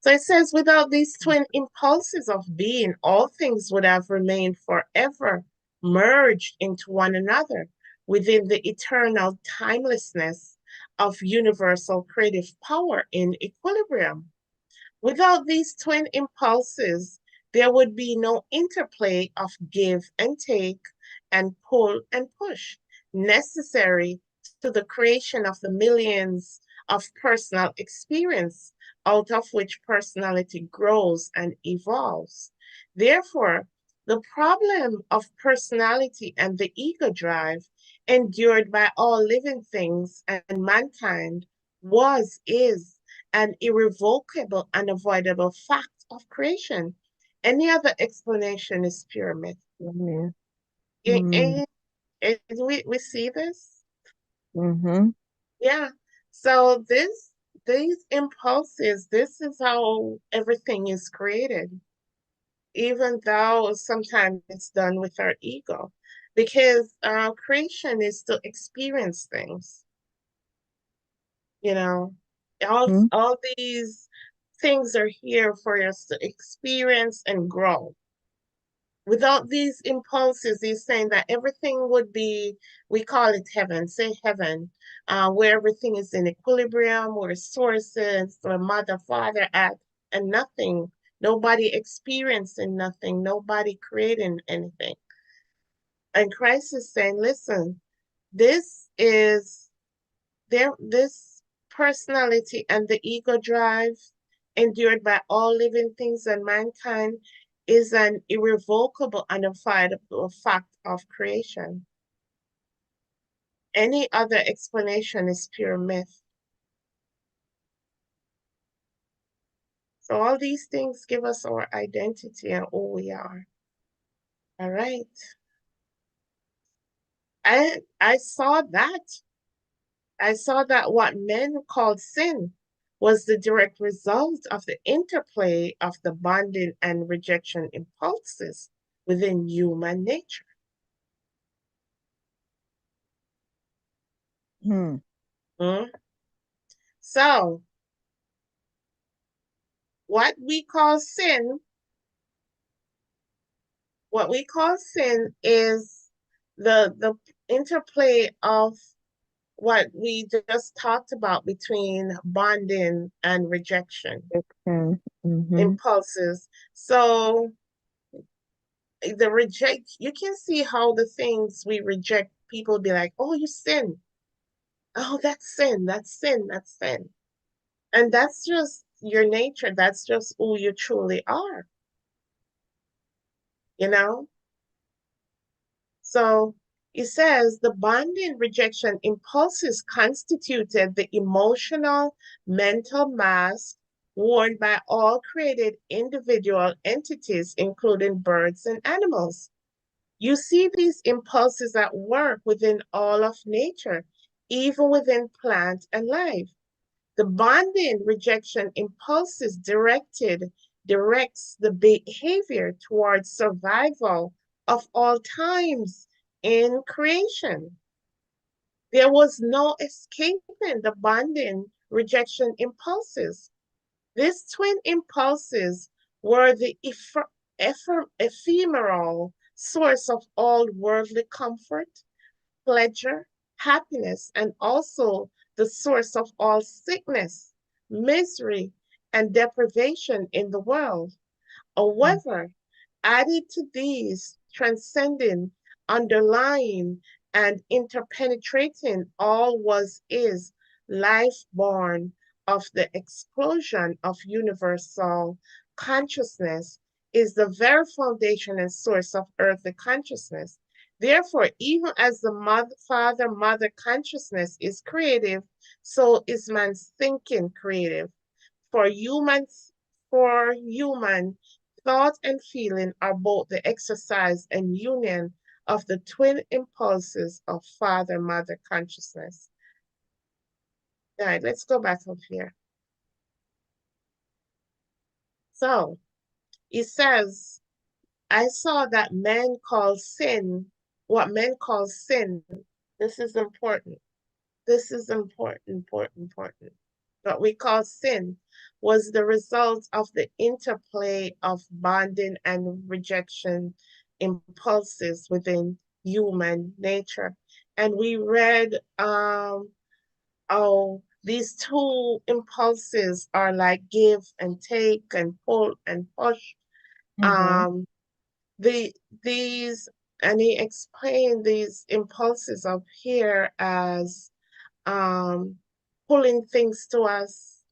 So it says, without these twin impulses of being, all things would have remained forever merged into one another within the eternal timelessness of universal creative power in equilibrium. Without these twin impulses, there would be no interplay of give and take and pull and push necessary to the creation of the millions of personal experience out of which personality grows and evolves. Therefore, the problem of personality and the ego drive endured by all living things and mankind was, is, an irrevocable, unavoidable fact of creation. Any other explanation is pure myth. Yeah. And, Mm. we see this. Mhm. Yeah. So these impulses, this is how everything is created, even though sometimes it's done with our ego. Because creation is to experience things, you know. Mhm. All these things are here for us to experience and grow. Without these impulses, he's saying that everything would be, we call it heaven, say heaven, where everything is in equilibrium, where sources, where mother, father at, and nobody experiencing nothing, nobody creating anything. And Christ is saying, listen, this is this personality and the ego drive endured by all living things and mankind is an irrevocable and unfighting fact of creation. Any other explanation is pure myth. So all these things give us our identity and who we are. All right. I saw that. I saw that what men called sin was the direct result of the interplay of the bonding and rejection impulses within human nature. Hmm. Hmm? So, what we call sin, what we call sin is the interplay of what we just talked about between bonding and rejection Mm-hmm. impulses. So the reject, you can see how the things we reject, people be like, oh, you sin. Oh, that's sin, that's sin, that's sin. And that's just your nature. That's just who you truly are, you know? So it says the bonding rejection impulses constituted the emotional, mental mask worn by all created individual entities, including birds and animals. You see these impulses at work within all of nature, even within plant and life. The bonding rejection impulses directs the behavior towards survival of all times in creation. There was no escaping the bonding rejection impulses. These twin impulses were the ephemeral source of all worldly comfort, pleasure, happiness, and also the source of all sickness, misery, and deprivation in the world. However, added to these, transcending, underlying, and interpenetrating all was is life born of the explosion of universal consciousness is the very foundation and source of earthly consciousness. Therefore, even as the father mother consciousness is creative, so is man's thinking creative. For humans, for human thought and feeling are both the exercise and union of the twin impulses of father mother consciousness. All right, let's go back up here. So it says, I saw that men call sin, what men call sin. This is important. This is important. What we call sin was the result of the interplay of bonding and rejection impulses within human nature. And we read, oh, these two impulses are like give and take and pull and push. Mm-hmm. Um, the these and he explained these impulses up here as um, pulling things to us,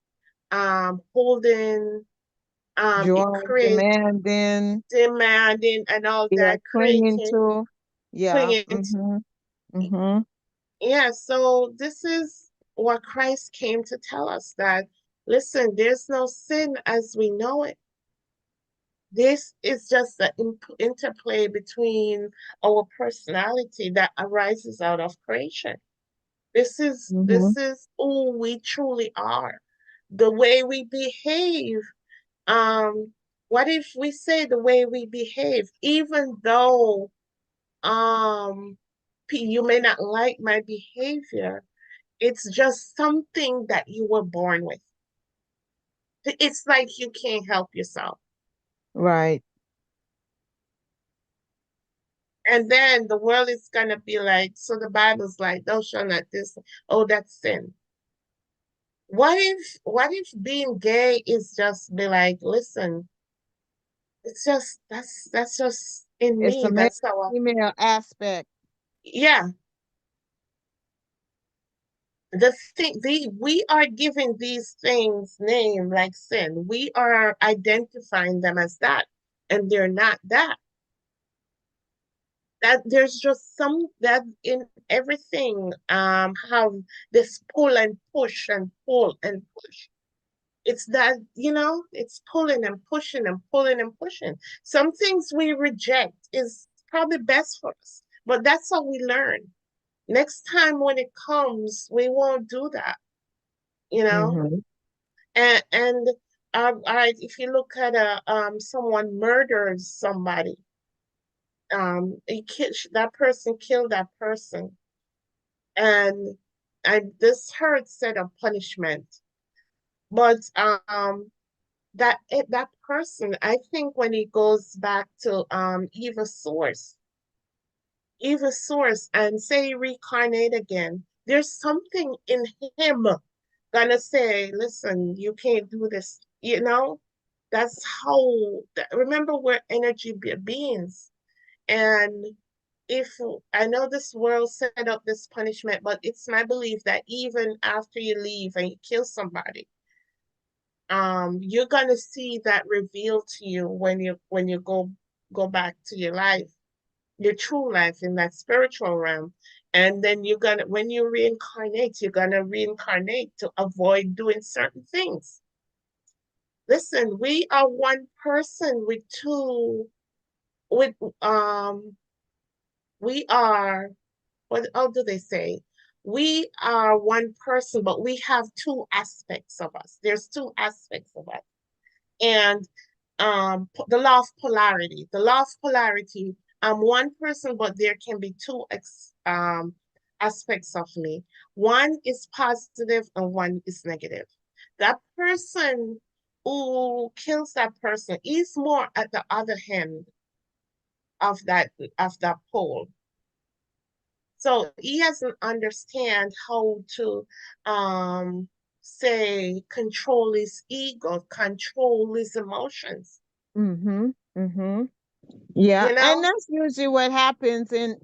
holding, it Joy, create demanding, demanding and all yeah, that, clinging creating, to, yeah. clinging. Mm-hmm. Mm-hmm. Yeah, so this is what Christ came to tell us that, listen, there's no sin as we know it. This is just the interplay between our personality that arises out of creation. Mm-hmm. This is who we truly are. The way we behave. Um, what if we say the way we behave, even though um you may not like my behavior, it's just something that you were born with. It's like you can't help yourself. Right. And then the world is gonna be like, so the Bible's like, thou shalt not this, oh, that's sin. What if being gay is just be like, listen, It's just that's just in It's a me. male That's how female aspect. yeah. The thing we are giving these things name like sin. We are identifying them as that, and they're not that. That there's just some that in everything have this pull and push and pull and push. It's that, it's pulling and pushing and pulling and pushing. Some things we reject is probably best for us, but that's how we learn. Next time when it comes, we won't do that, you know? Mm-hmm. And if you look at someone murders somebody, that person killed that person, and this hurts set of punishment. But that person, I think when he goes back to evil source, and say reincarnate again, there's something in him gonna say, listen, you can't do this, that's how, remember, we're energy beings. And if I know this world set up this punishment, but it's my belief that even after you leave and you kill somebody, you're gonna see that revealed to you when you go back to your life, your true life in that spiritual realm. And then you're gonna, when you reincarnate, you're gonna reincarnate to avoid doing certain things. Listen, we are one person with two, with we are, what how do they say? We are one person, but we have two aspects of us. There's two aspects of us. And the law of polarity. The law of polarity, I'm one person, but there can be two aspects of me. One is positive and one is negative. That person who kills that person is more at the other end of that pole. So he doesn't understand how to say control his ego, control his emotions. Mm-hmm. Mm-hmm. Yeah, You and know, that's usually what happens in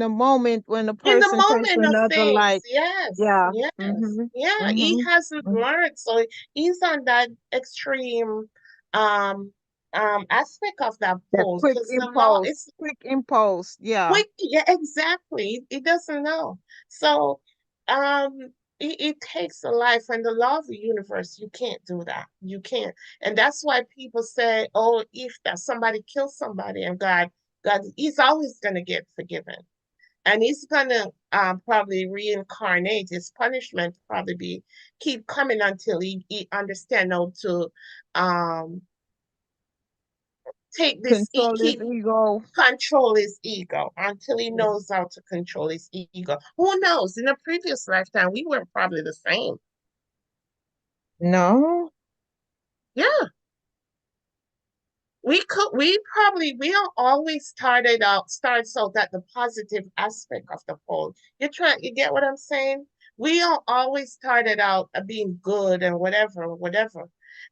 the moment when a in the person takes moment of another things, life. yes, Yeah. yes, Mm-hmm. yeah, he Mm-hmm. hasn't learned. So he's on that extreme um aspect of that That pole because the law is quick impulse. Yeah. quick. Yeah, exactly. He doesn't know. So um it takes a life, and the law of the universe, you can't do that. You can't. And that's why people say, oh, if that somebody kills somebody, and God, he's always gonna get forgiven. And he's gonna probably reincarnate. His punishment probably be keep coming until he understand how to um take this, he Control his keep ego. control his ego until he knows how to control his ego. Who knows? In a previous lifetime, we were probably the same. No. Yeah, we don't always starts out at the positive aspect of the pole. You get what I'm saying? We don't always started out being good and whatever, whatever.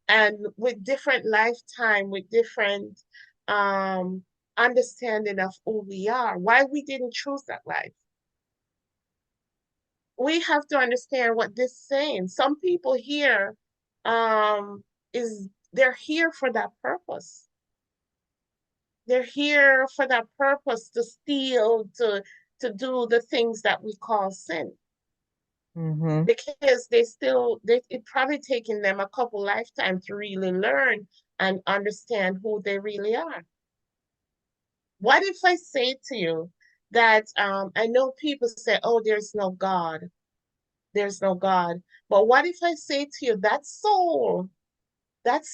And with different lifetime, with different um understanding of who we are, why we didn't choose that life. We have to understand what this is saying. Some people here is they're here for that purpose. They're here for that purpose to steal, to do the things that we call sin. Mm-hmm. Because it probably taken them a couple lifetimes to really learn and understand who they really are. What if I say to you that I know people say, oh, there's no God, there's no God. But what if I say to you that soul that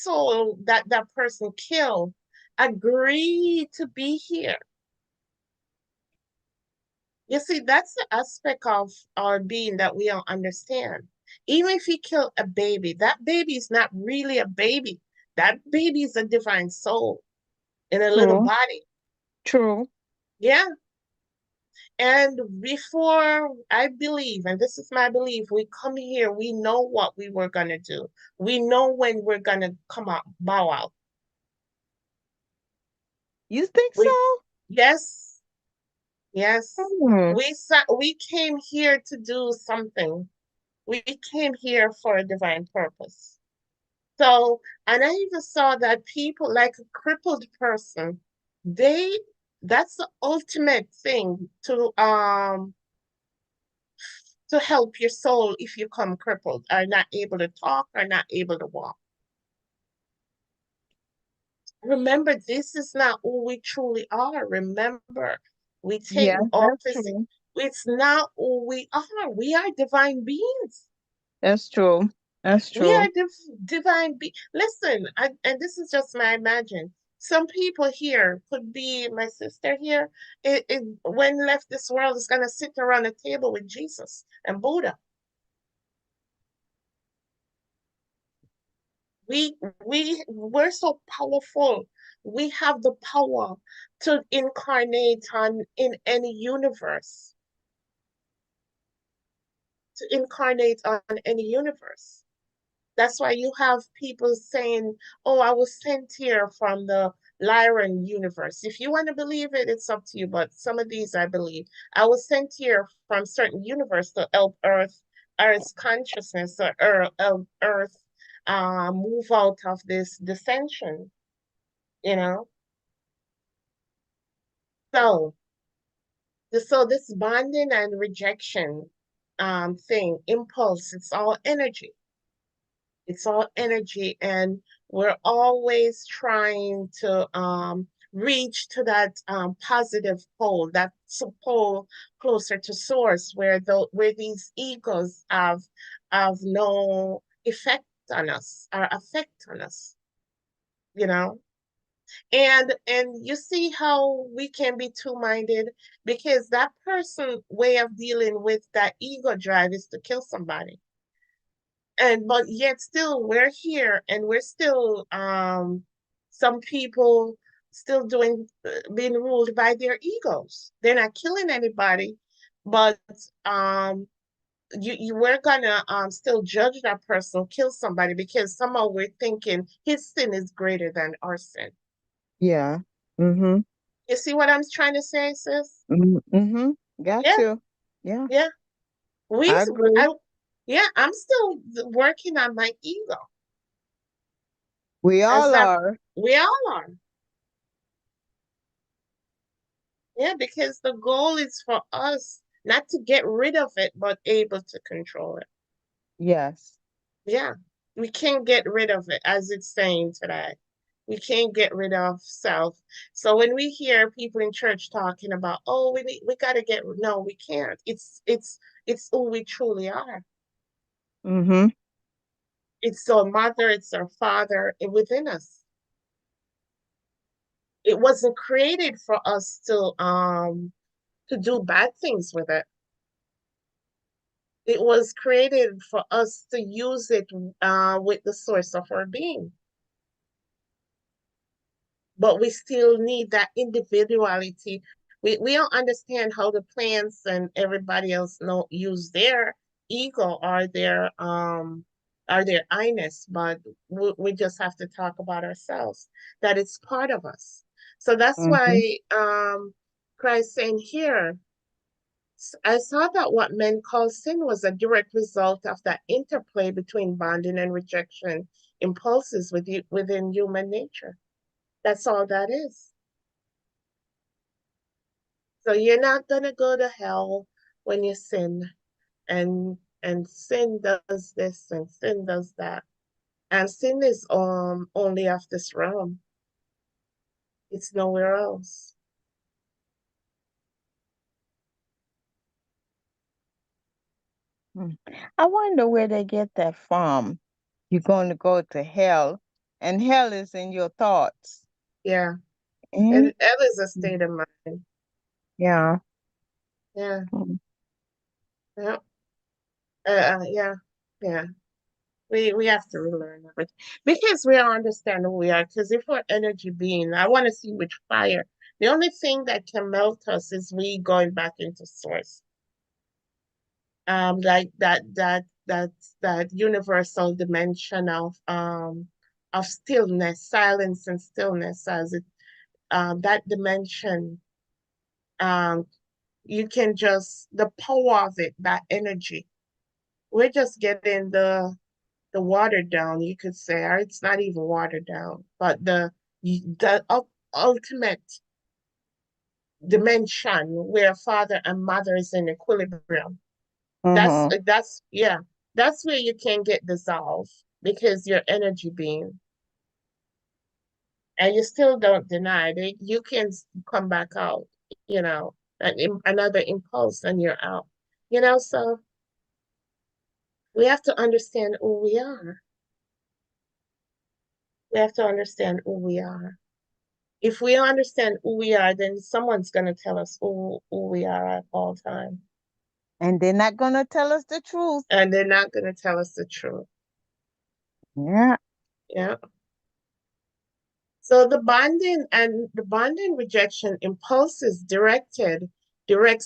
person killed agreed to be here? You see, that's the aspect of our being that we don't understand. Even if you kill a baby, that baby is not really a baby. That baby is a divine soul in a little True. body. True. Yeah. And before I believe, and this is my belief, we come here, we know what we were going to do. We know when we're going to come out, bow out. You think We so? yes, yes. Hmm. We came here to do something. We came here for a divine purpose. So, and I even saw that people like a crippled person, they that's the ultimate thing to help your soul if you come crippled, are not able to talk, are not able to walk. Remember, this is not who we truly are. Remember, we take Yeah, all that's physical. true. It's not who we are. We are divine beings. That's true. That's We true. are divine be Listen, and this is just my imagine. Some people here could be my sister here. When left this world, is gonna sit around a table with Jesus and Buddha. We're so powerful. We have the power to incarnate on in any universe, to incarnate on any universe. That's why you have people saying, "Oh, I was sent here from the Lyran universe." If you want to believe it, it's up to you. But some of these, I believe, I was sent here from certain universe to help Earth's consciousness, or Earth, move out of this dissension. You know, so this bonding and rejection, thing, impulse, it's all energy, and we're always trying to reach to that positive pole, that pole closer to source, where these egos have no effect on us, or effect on us, you know. And you see how we can be two-minded, because that person way of dealing with that ego drive is to kill somebody. And but yet still we're here, and we're still some people still being ruled by their egos. They're not killing anybody, but um you we're gonna still judge that person, kill somebody, because somehow we're thinking his sin is greater than our sin. Yeah. Mm-hmm. You see what I'm trying to say, sis? Mm-hmm. Got Yeah, you. Yeah, yeah. We, I agree. I, yeah, I'm still working on my ego. We As all that are. we all are. Yeah, because the goal is for us not to get rid of it, but able to control it. Yes. Yeah, we can't get rid of it, as it's saying today. We can't get rid of self. So when we hear people in church talking about, oh, we gotta no, we can't. It's who we truly are. Mm-hmm. It's our mother, it's our father within us. It wasn't created for us to do bad things with it. It was created for us to use it with the source of our being. But we still need that individuality. We don't understand how the plants and everybody else know use their ego, or their I-ness, but we just have to talk about ourselves, that it's part of us. So that's Mm-hmm. why Christ saying here, I saw that what men call sin was a direct result of that interplay between bonding and rejection impulses within human nature. That's all that is. So you're not gonna go to hell when you sin, and sin does this and sin does that. And sin is only of this realm. It's nowhere else. Mm. I wonder where they get that from. You're going to go to hell, and hell is in your thoughts. Yeah. Mm-hmm. And hell is a state of mind. Yeah. Yeah. Mm. Yeah. Yeah. Yeah. We have to relearn everything, because we don't understand who we are. Because if we're energy being, I want to see which fire. The only thing that can melt us is we going back into source. Like that universal dimension of stillness, silence and stillness, as it that dimension, um, you can just the power of it, that energy. We're just getting the watered down, you could say, or it's not even watered down, but the ultimate dimension where father and mother is in equilibrium. Mm-hmm. Yeah, that's where you can get dissolved because your energy being, and you still don't deny it. You can come back out, another impulse and you're out. So we have to understand who we are. We have to understand who we are. If we understand who we are, then someone's going to tell us who we are at all times. And they're not gonna tell us the truth. And they're not going to tell us the truth. Yeah. Yeah. So the bonding rejection impulses directs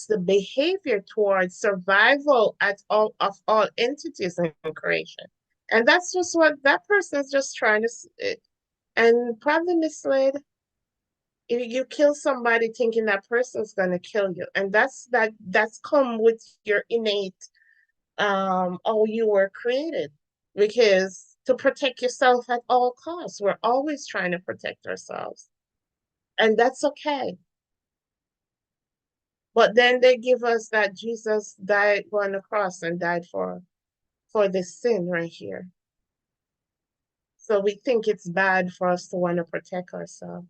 the behavior towards survival at all of all entities in creation. And that's just what that person is just trying to and probably misled. If you kill somebody thinking that person's gonna kill you. And that's come with your innate how you were created. Because to protect yourself at all costs, we're always trying to protect ourselves. And that's okay. But then they give us that Jesus died on the cross and died for this sin right here. So we think it's bad for us to want to protect ourselves.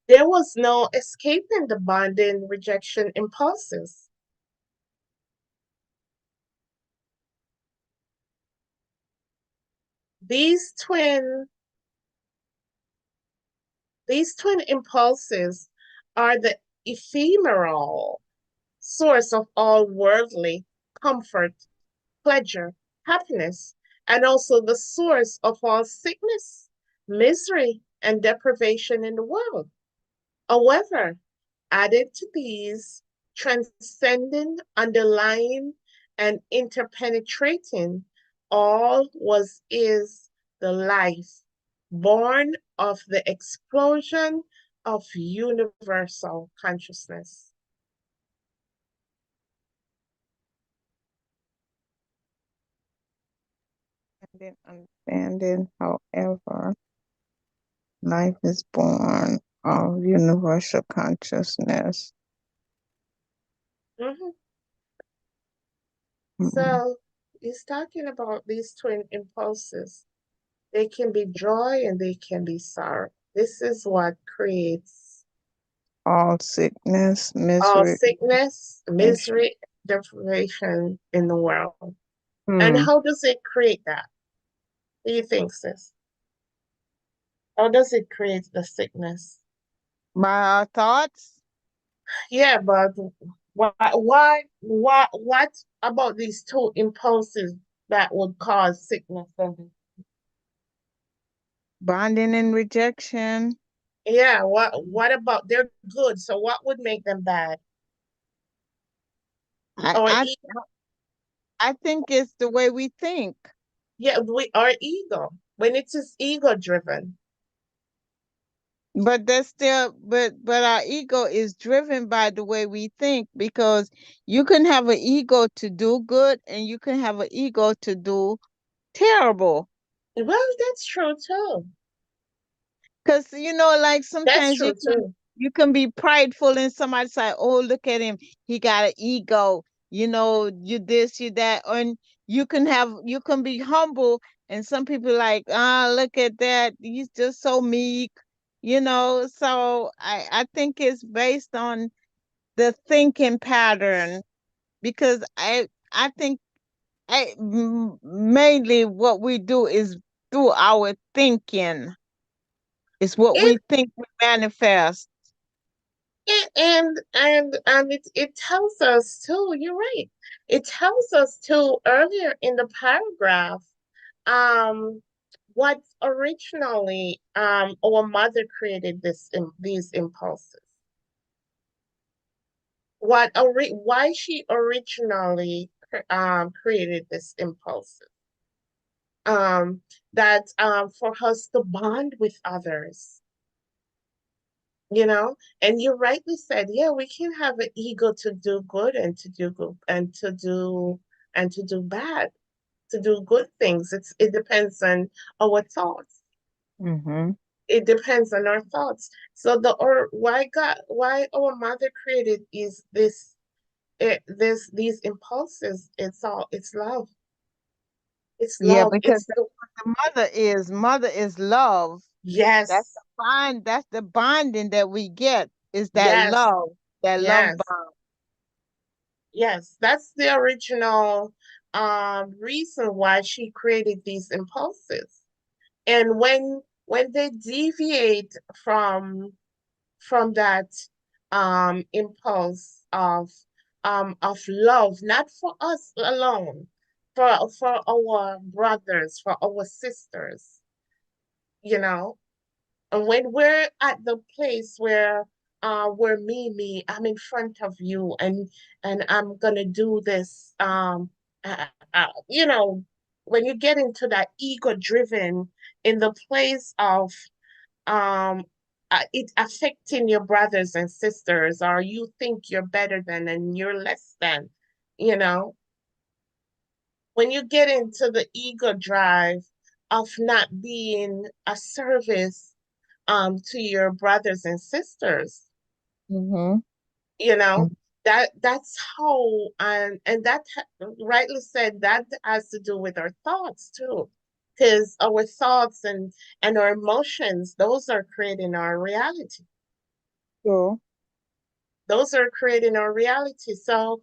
There was no escaping the bonding rejection impulses. These twin these twin impulses are the ephemeral source of all worldly comfort, pleasure, happiness, and also the source of all sickness, misery, and deprivation in the world. However, added to these, transcending, underlying, and interpenetrating, all is the life born of the explosion of universal consciousness. And then understanding, however, life is born of universal consciousness. Mhm. Mm. So he's talking about these twin impulses. They can be joy and they can be sorrow. This is what creates All sickness, all misery. sickness, Nation. misery, deprivation in the world. And Hmm. how does it create that? Do you think, sis? How does it create the sickness? By our thoughts, Yeah, but what about these two impulses that would cause sickness? bonding and rejection. Yeah, what about they're good, so what would make them bad? I, Or I, I think it's the way we think. yeah, our ego. When it is ego driven. But that's still, but our ego is driven by the way we think, because you can have an ego to do good and you can have an ego to do terrible. Well, that's true too. Because like That's sometimes true too. you can be prideful and somebody say, "Oh, look at him, he got an ego." You this, you that, and you can be humble, and some people like, look at that, he's just so meek. So I think it's based on the thinking pattern, because I think mainly what we do is through our thinking. It's what It, we think we manifest. and it tells us too, you're right. It tells us too earlier in the paragraph, um, what originally our mother created these impulses. Why she originally created this impulses. Um, that for us to bond with others. you know. And you rightly said, yeah, we can have an ego to do good and to do good and to do bad, to do good things. It depends on our thoughts. Mm-hmm. It depends on our thoughts. So the or why our mother created is these impulses. It's love. It's Yeah, love. because It's the the mother is love. That's yes, that's the bonding that we get is yes, that love yes, bond. yes. That's the original reason why she created these impulses. And when they deviate from that impulse of love, not for us alone, for our brothers, for our sisters, you know. And when we're at the place where me, I'm in front of you and I'm gonna do this, you know, when you get into that ego driven in the place of um it affecting your brothers and sisters, or you think you're better than and you're less than, you know, when you get into the ego drive of not being a service to your brothers and sisters, Mm-hmm. you know, that's how and that rightly said, that has to do with our thoughts too, because our thoughts and our emotions, those are creating our reality. True. Those are creating our reality. So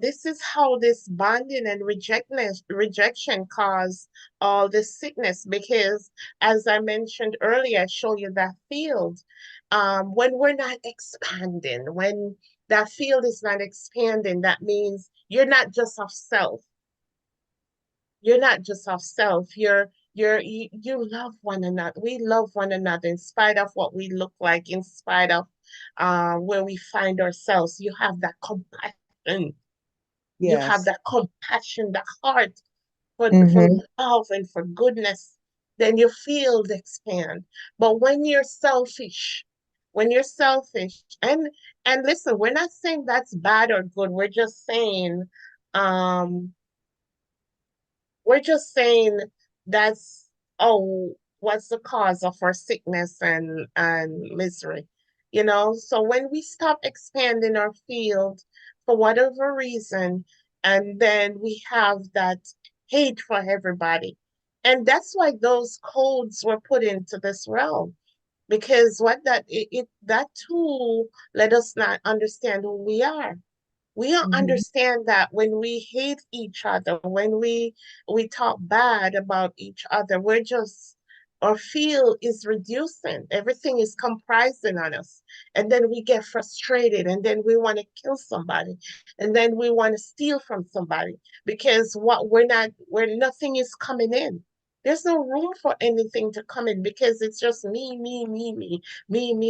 this is how this bonding and rejection cause all this sickness. Because as I mentioned earlier, I show you that field. When we're not expanding, when that field is not expanding, that means you're not just of self. You're not just of self. You love one another. We love one another in spite of what we look like, in spite of where we find ourselves. You have that compassion. You have Yes. that compassion, the heart for Mm-hmm. love and for goodness. Then your field expand. But when you're selfish, and listen, we're not saying that's bad or good. Um, we're just saying that's, oh, what's the cause of our sickness and misery, you know? So when we stop expanding our field for whatever reason, and then we have that hate for everybody. And that's why those codes were put into this realm. Because what that too let us not understand who we are. We don't Mm-hmm. understand that when we hate each other, when we talk bad about each other, we're just our feel is reducing. Everything is comprising on us. And then we get frustrated and then we want to kill somebody. And then we want to steal from somebody because what we're nothing is coming in. There's no room for anything to come in because it's just me. You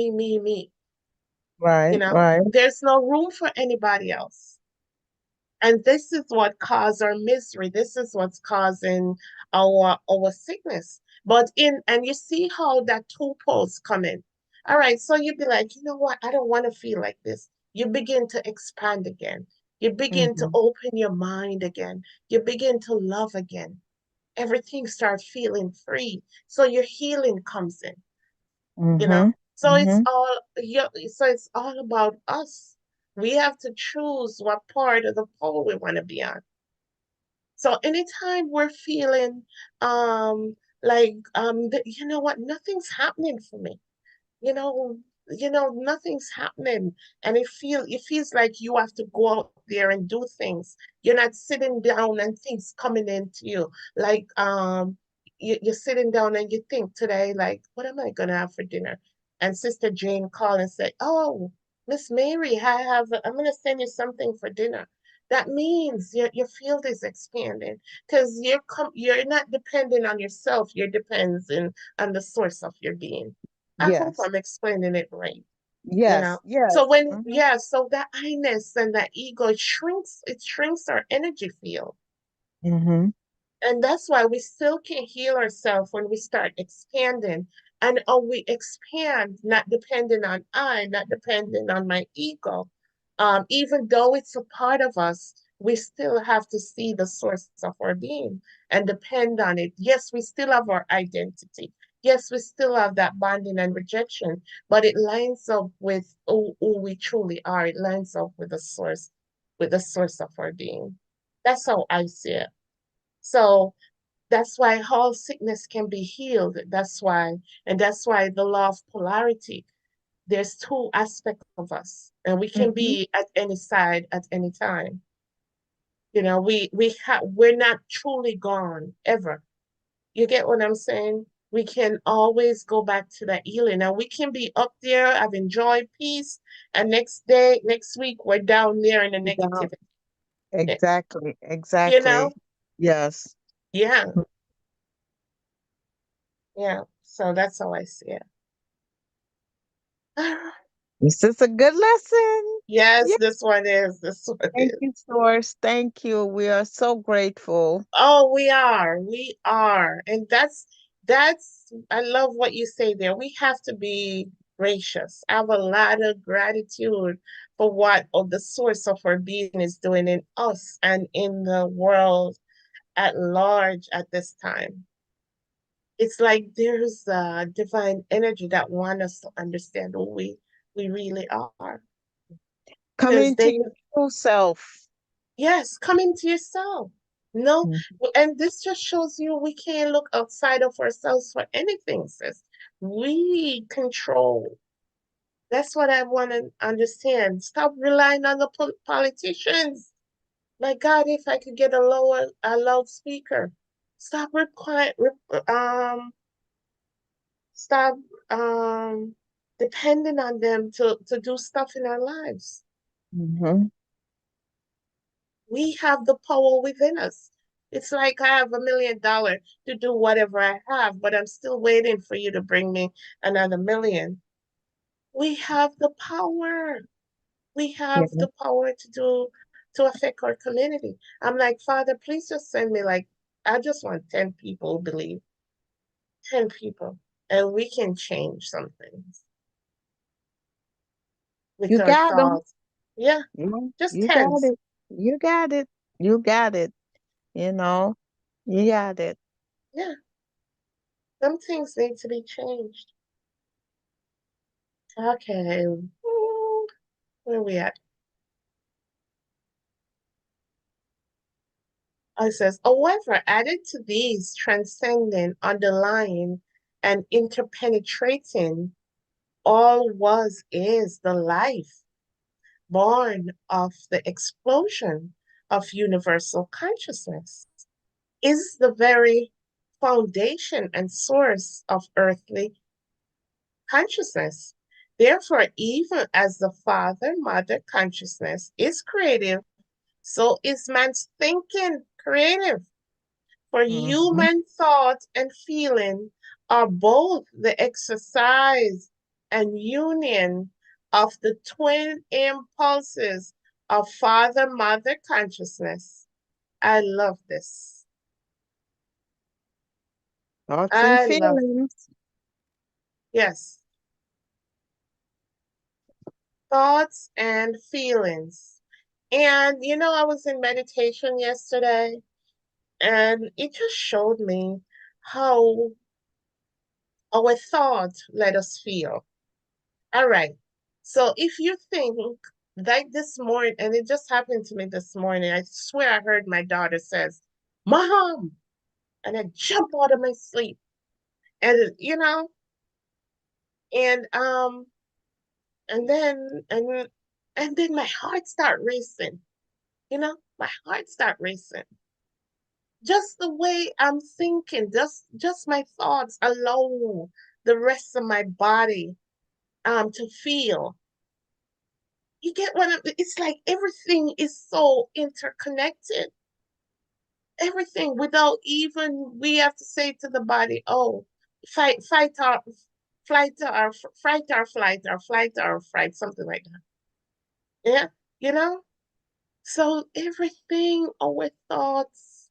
Right, know, right. there's no room for anybody else. And this is what caused our misery. This is what's causing our sickness. But in and you see how that two poles come in. All right, so you'd be like, you know what? I don't want to feel like this. You begin to expand again. You begin to Mm-hmm. open your mind again. You begin to love again. Everything starts feeling free. So your healing comes in, you know. Mm-hmm. So it's Mm-hmm. all yeah, so it's all about us. We have to choose what part of the pole we want to be on. So anytime we're feeling like you know what, nothing's happening for me, you know, nothing's happening, and it feels like you have to go out there and do things. You're not sitting down and things coming into you like you're sitting down and you think today, like, what am I gonna have for dinner? And Sister Jane call and say, oh, Miss Mary, I'm gonna send you something for dinner. That means your field is expanding because you're not depending on yourself, you're depending on the source of your being. I hope Yes. I'm explaining it right, you know. Yes. So Yes. when Mm-hmm. yeah, so that I-ness and that ego, it shrinks our energy field. Mm-hmm. And that's why we still can't heal ourselves when we start expanding. and we expand, not depending on I, not depending on my ego. Even though it's a part of us, we still have to see the source of our being and depend on it. Yes, we still have our identity. Yes, we still have that bonding and rejection, but it lines up with who we truly are. It lines up with the source of our being. That's how I see it. So that's why all sickness can be healed. That's why the law of polarity, there's two aspects of us, and we can Mm-hmm. be at any side at any time. You know, we're not truly gone ever. You get what I'm saying? We can always go back to that healing. And we can be up there, have enjoyed peace, and next week, we're down there in the Down. negativity. Eh, Exactly. You know? Exactly. Yes. Yeah, yeah. So that's how I see it. This is a good lesson. Yes, Yeah. this one is. This one Thank is. you, Source. Thank you. We are so grateful. Oh, we are. We are. And I love what you say there. We have to be gracious. I have a lot of gratitude for what the source of our being is doing in us and in the world at large at this time. It's like there's a divine energy that wants us to understand who we really are. Come Because into they your true self. Yes, come into yourself. No, Mm. and this just shows you we can't look outside of ourselves for anything, sis. We control. That's what I want to understand. Stop relying on the politicians. My God, if I could get a loudspeaker. Stop require, stop depending on them to do stuff in our lives. Mm-hmm. We have the power within us. It's like I have $1 million to do whatever I have, but I'm still waiting for you to bring me another million. We have the power. We Yeah. have the power to affect our community. I'm like, Father, please just send me like I just want 10 people who believe. 10 people. And we can change some things with You our got them. thoughts. Yeah, just You got tens. it. You got it. You got it. You know, you got it. Yeah, some things need to be changed. Okay. Where are we at? It says, however, added to these transcending, underlying, and interpenetrating, all was is the life born of the explosion of universal consciousness, is the very foundation and source of earthly consciousness. Therefore, even as the father mother consciousness is creative, so is man's thinking creative. For Mm-hmm. human thought and feeling are both the exercise and union of the twin impulses of father mother consciousness. I love this. Thoughts and I love, feelings. yes, thoughts and feelings. And I was in meditation yesterday, and it just showed me how our thoughts let us feel. All right. So if you think like this morning, and it just happened to me this morning, I swear I heard my daughter says, Mom, and I jump out of my sleep. And and and then and then my heart start racing, my heart start racing. Just the way I'm thinking, just my thoughts allow the rest of my body to feel. You get what it's like everything is so interconnected. Everything without even we have to say to the body, oh, fight, fight or flight or flight or fright, something like that. Yeah, you know? So everything, our thoughts,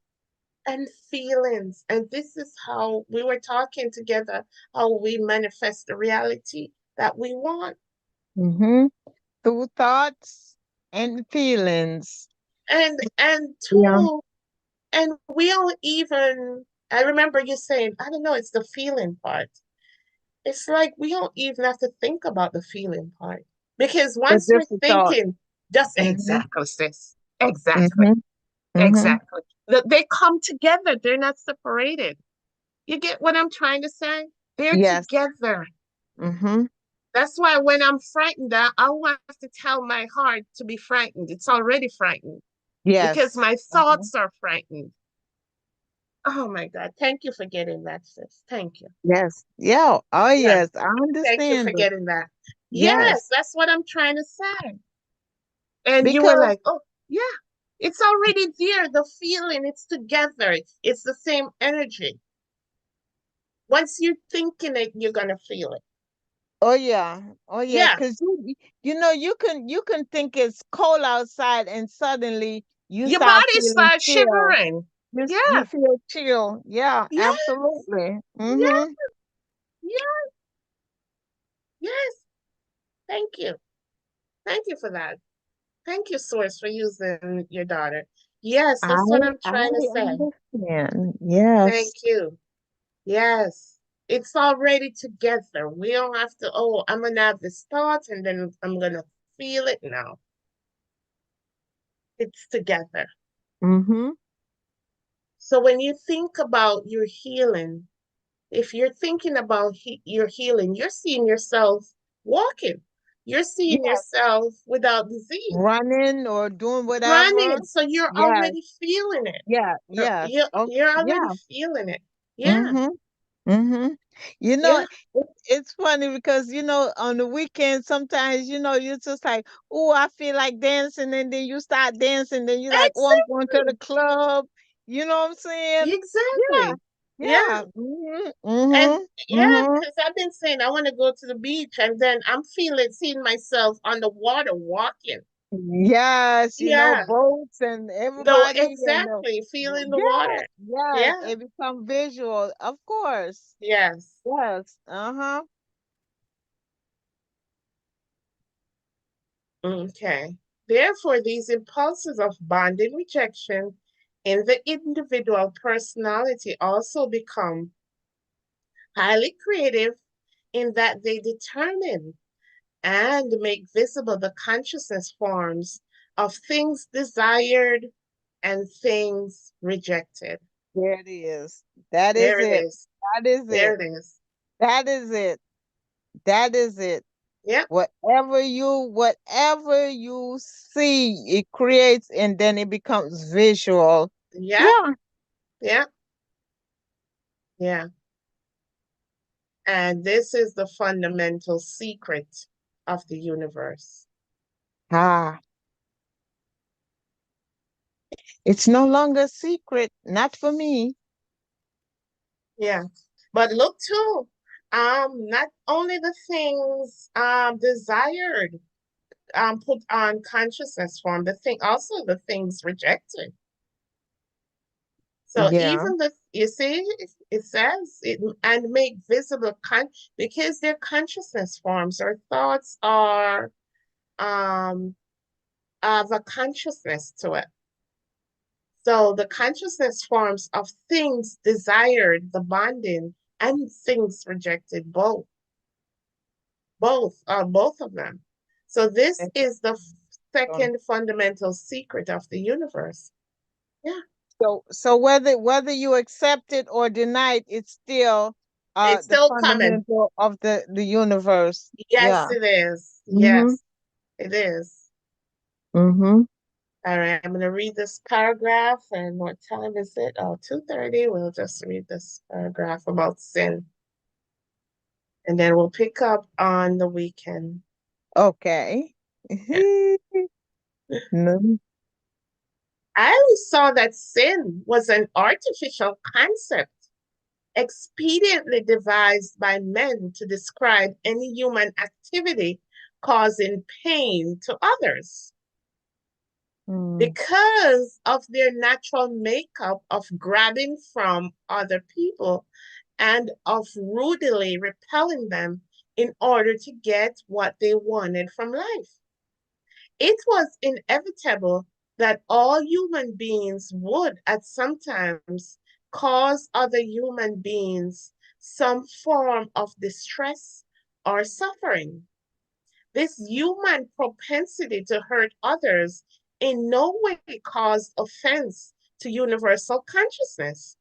and feelings. And this is how we were talking together, how we manifest the reality that we want. Mm-hmm. Through thoughts and feelings. And Yeah. two, and we don't even, I remember you saying, I don't know, it's the feeling part. It's like we don't even have to think about the feeling part. Because It's once we're just a thought. thinking, just Mm-hmm. exactly, sis. Exactly. Mm-hmm. Mm-hmm. Exactly. They come together. They're not separated. You get what I'm trying to say? They're Yes. together. Mm-hmm. That's why when I'm frightened, I want to tell my heart to be frightened. It's already frightened because Yes. my Mm-hmm. thoughts are frightened. Oh my God. Thank you for getting that, sis. Thank you. Yes. Yeah. Oh, Yeah. yes. I Thank you for understand it. getting that. Yes, Yes. that's what I'm trying to say. And you were Because, like, oh, yeah, it's already there. The feeling, it's together. It's the same energy. Once you're thinking it, you're going to feel it. oh yeah. Oh yeah. Yeah. Because you can think it's cold outside and suddenly you Your start body feeling starts chill. shivering. You Yeah. feel chill. Yeah, Yes. absolutely. Yes. Mm-hmm. Yes. Yes. Thank you. Thank you for that. Thank you, Source, for using your daughter. Yes, I that's what I'm I trying to say. understand. Thank Yes. you. Yes. It's already together. We don't have to, oh, I'm gonna have this thought and then I'm gonna feel it now. It's together. Mm-hmm. So when you think about your healing, if you're thinking about your healing, you're seeing yourself walking. You're seeing Yes. yourself without disease, Running or doing whatever. running. So you're Yes. already feeling it. Yeah. Yes. Okay. You're already Yeah. feeling it. Yeah, Mm-hmm. Mm-hmm. yeah, It's funny because on the weekend sometimes you're just like, oh, I feel like dancing, and then you start dancing, then you're like, oh, I'm going to the exactly, club. You know what I'm saying? Yeah, exactly. Yeah, yeah. Mm-hmm. and Mm-hmm. yeah, Mm-hmm. because I've been saying I want to go to the beach, and then I'm feeling seeing myself on the water walking. Yes, Yeah, boats and no, everybody and exactly, feeling the yes, water. yes, Yeah, it become visual, of course. yes. Yes. Uh-huh. Okay. Therefore, these impulses of bonding rejection in the individual personality also become highly creative in that they determine and make visible the consciousness forms of things desired and things rejected. There it is. That is There it it. is. That is There it. it is. That is it. That is it. Yep. Whatever you see, it creates and then it becomes visual. Yep. Yeah. Yep. Yeah. And this is the fundamental secret of the universe. Ah, it's no longer a secret. Not for me. Yeah. But look too, not only the things desired put on consciousness form, also the things rejected. So Yeah. even the you see it says it and make visible because their consciousness forms or thoughts are um of a consciousness to it. So the consciousness forms of things desired, the bonding, and things rejected, both of them. So this is the Um, second fundamental secret of the universe. Yeah, So whether you accept it or deny it, it's still it's the still coming. fundamental of the universe. Yes, Yeah. it is. Mm-hmm. Yes, it is. Mm-hmm. All right, I'm going to read this paragraph. And what time is it? Oh, 2:30. We'll just read this paragraph about sin. And then we'll pick up on the weekend. Okay. Yeah. No. I always saw that sin was an artificial concept expediently devised by men to describe any human activity causing pain to others. Mm. because of their natural makeup of grabbing from other people and of rudely repelling them in order to get what they wanted from life. It was inevitable that all human beings would at some times cause other human beings some form of distress or suffering. This human propensity to hurt others in no way caused offense to universal consciousness.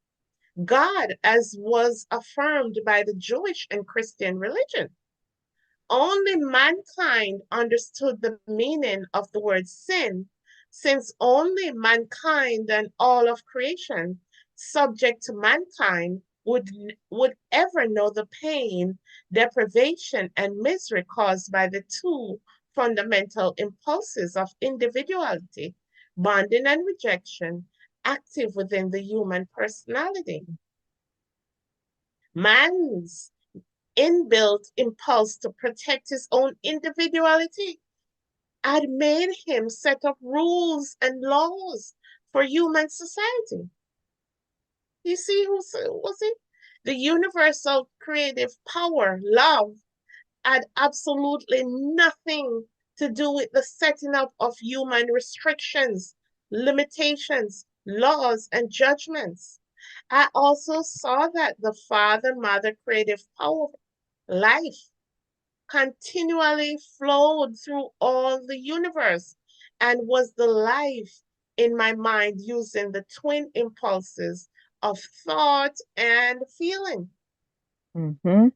God, as was affirmed by the Jewish and Christian religion. Only mankind understood the meaning of the word sin, since only mankind and all of creation subject to mankind would ever know the pain, deprivation, and misery caused by the two fundamental impulses of individuality, bonding and rejection, active within the human personality. Man's inbuilt impulse to protect his own individuality had made him set up rules and laws for human society. You see who was it? The universal creative power, love, had absolutely nothing to do with the setting up of human restrictions, limitations, laws, and judgments. I also saw that the father mother creative power, life, continually flowed through all the universe and was the life in my mind using the twin impulses of thought and feeling. Mm-hmm.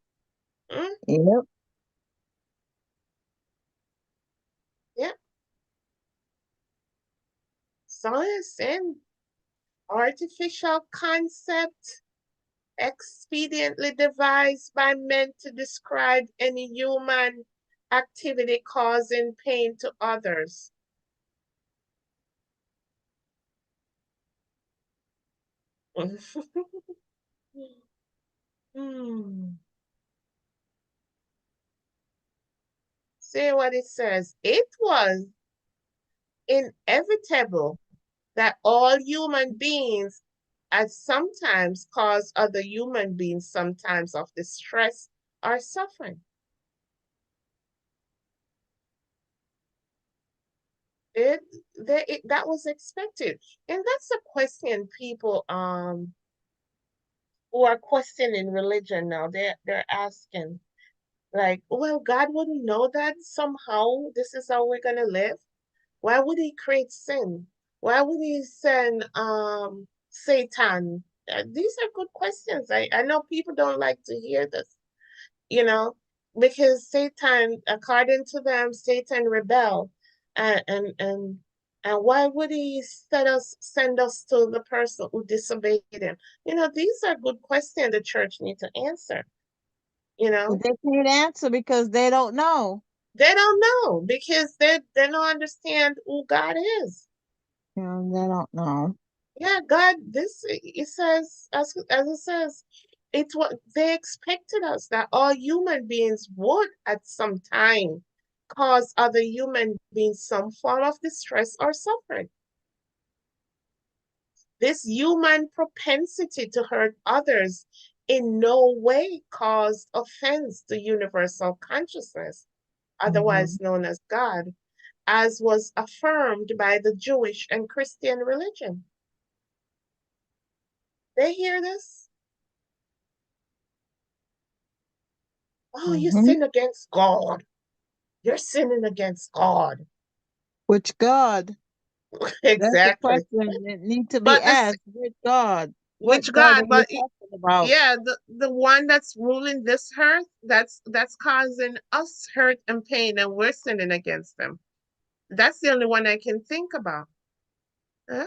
Mm, Yep. yeah. Science and artificial concept expediently devised by men to describe any human activity causing pain to others. Hmm. See what it says. It was inevitable that all human beings at sometimes cause other human beings sometimes of distress or suffering. It, that was expected. And that's a question people who are questioning religion now. They're asking, like, well, God wouldn't know that somehow this is how we're gonna live. Why would he create sin? Why would he send Satan? These are good questions. I know people don't like to hear this, you know, because Satan, according to them, Satan rebelled. And and and and why would he send us to the person who disobeyed him? You know, these are good questions the church need to answer, you But know. they can't answer because they don't know. They don't know because they don't understand who God is. You know, they don't know. Yeah, God, this it says as it says, it's what they expected us that all human beings would at some time cause other human beings some form of distress or suffering. This human propensity to hurt others in no way caused offense to universal consciousness, Mm-hmm. otherwise known as God, as was affirmed by the Jewish and Christian religion. They hear this? Oh, you Mm-hmm. sin against God. You're sinning against God. Which God? That's the Exactly. question that need to be But this, asked. Which God? which What God are God? you talking about? Yeah, the one that's ruling this earth, that's causing us hurt and pain, and we're sinning against them. That's the only one I can think about. Huh?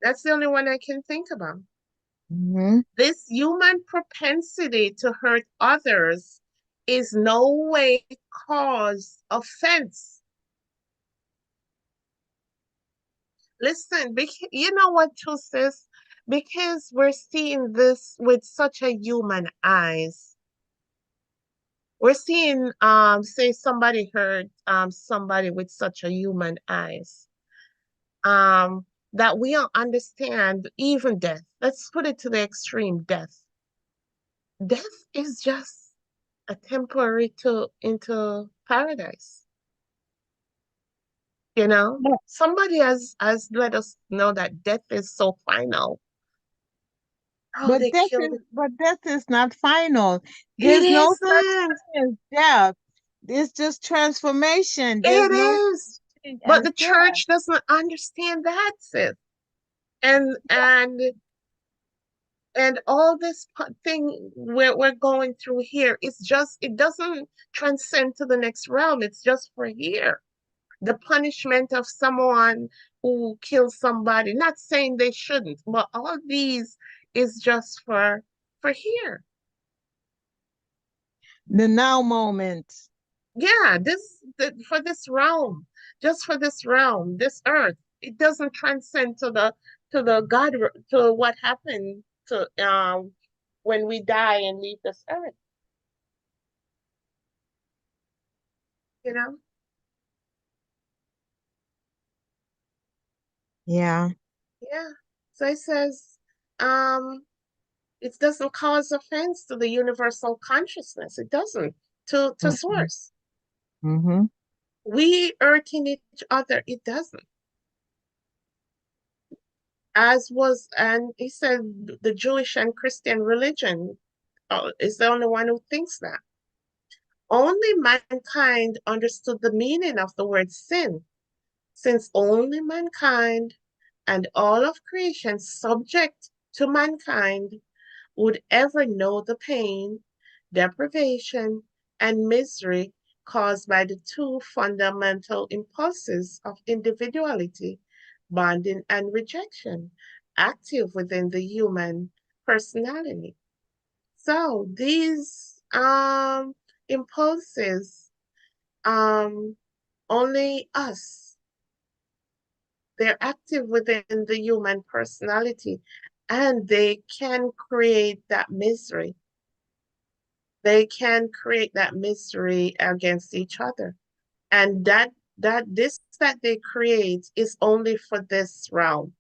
That's the only one I can think about. Mm-hmm. This human propensity to hurt others is no way cause offense. Listen, you know what truth is? Because we're seeing this with such a human eyes. We're seeing, say somebody heard somebody with such a human eyes, um, that we don't understand even death. Let's put it to the extreme, death. Death is just a temporary to into paradise. You know, But somebody has let us know that death is so final. Oh, they killed it. but death is not final. It There's no such isn't. thing as death. It's just transformation. There's It no is. thing But as the death. church doesn't understand that, sis. And all this thing we're going through here is just, it doesn't transcend to the next realm. It's just for here. The punishment of someone who kills somebody, not saying they shouldn't, but all these is just for here. The now moment. Yeah, for this realm, just for this realm, this earth. It doesn't transcend to the God, to what happened to when we die and leave this earth, you know? Yeah. Yeah. So it says, um, it doesn't cause offense to the universal consciousness. It doesn't to Mm-hmm. source. Mm-hmm. We hurting each other, it doesn't. As was, and he said the Jewish and Christian religion is the only one who thinks that. Only mankind understood the meaning of the word sin, since only mankind and all of creation subject to mankind would ever know the pain, deprivation, and misery caused by the two fundamental impulses of individuality, bonding and rejection, active within the human personality. So these impulses, um, only us, they're active within the human personality, and they can create that misery. They can create that misery against each other. And that they create is only for this realm,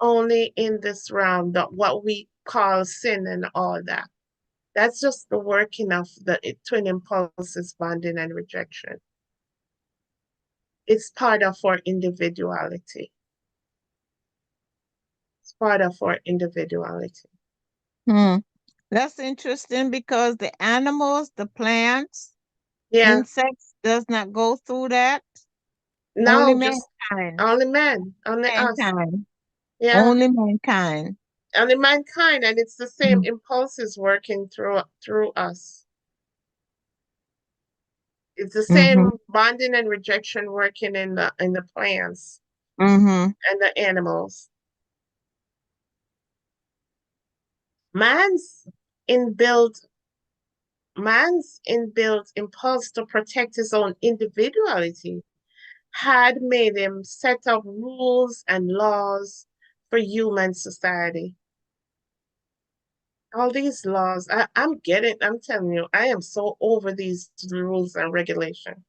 only in this realm, that what we call sin and all that. That's just the working of the twin impulses, bonding and rejection. It's part of our individuality. It's part of our individuality. Hmm. That's interesting because the animals, the plants, Yeah. insects does not go through that. Only No, just mankind. only men, only us. Mankind. Yeah. Only mankind. Only mankind, and it's the same Mm-hmm. impulses working through us. It's the Mm-hmm. same bonding and rejection working in the plants Mm-hmm. and the animals. Man's inbuilt man's inbuilt impulse to protect his own individuality had made him set up rules and laws for human society. All these laws, I'm telling you, I am so over these rules and regulation.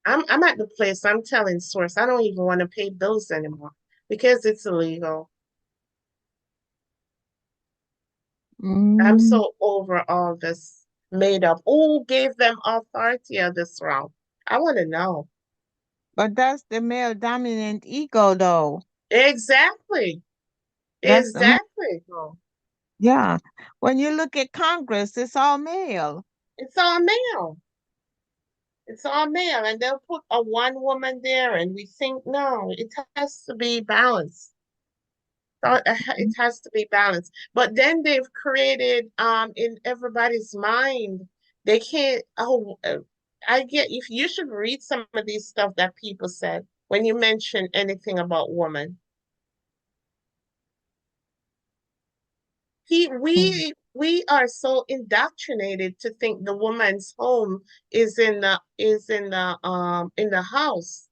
I'm at the place I'm telling source, I don't even want to pay bills anymore because it's illegal. I'm Mm. so over all this made up. Who gave them authority of this realm? I want to know. But that's the male dominant ego, though. Exactly. That's the male Exactly. ego. Yeah. When you look at Congress, it's all male. It's all male. It's all male. And they'll put a one woman there and we think, no, it has to be balanced. It has to be balanced. But then they've created in everybody's mind, they can't, I get, if you should read some of these stuff that people said when you mention anything about woman. Mm. We are so indoctrinated to think the woman's home is in the house,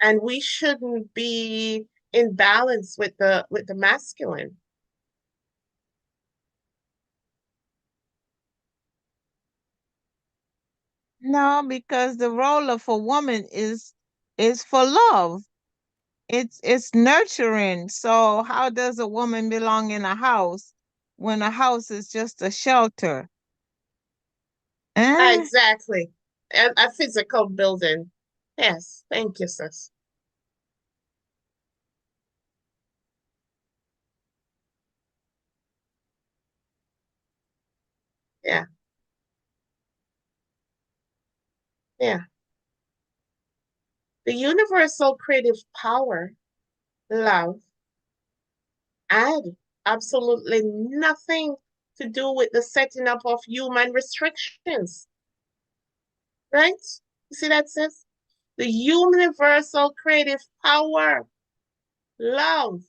and we shouldn't be in balance with the masculine. No, because the role of a woman is for love. It's nurturing. So how does a woman belong in a house when a house is just a shelter? Eh? Exactly. A physical building. Yes, thank you, sis. Yeah, yeah. The universal creative power, love, had absolutely nothing to do with the setting up of human restrictions, right? You see that, sis? The universal creative power, love,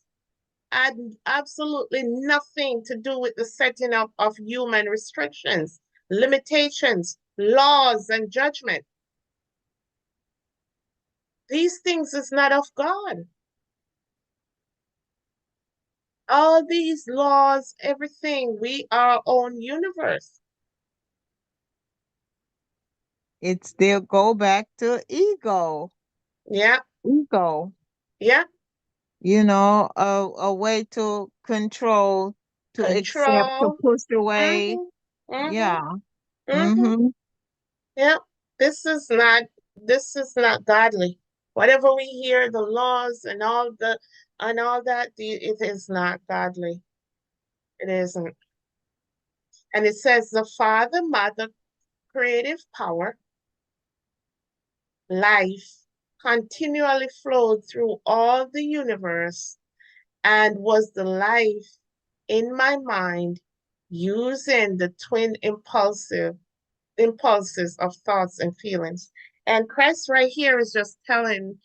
had absolutely nothing to do with the setting up of human restrictions, limitations, laws, and judgment. These things is not of God. All these laws, everything, we are our own universe. It still go back to ego. Yeah, Ego. yeah. A way to control, to accept, to Control. push away. Mm-hmm. Mm-hmm. Yeah. Mm-hmm. Mm-hmm. Yeah. This is not this is not godly. Whatever we hear, the laws and all that, it is not godly. It isn't. And it says the Father, Mother, creative power, life continually flowed through all the universe and was the life in my mind using the twin impulses of thoughts and feelings. And Christ right here is just telling,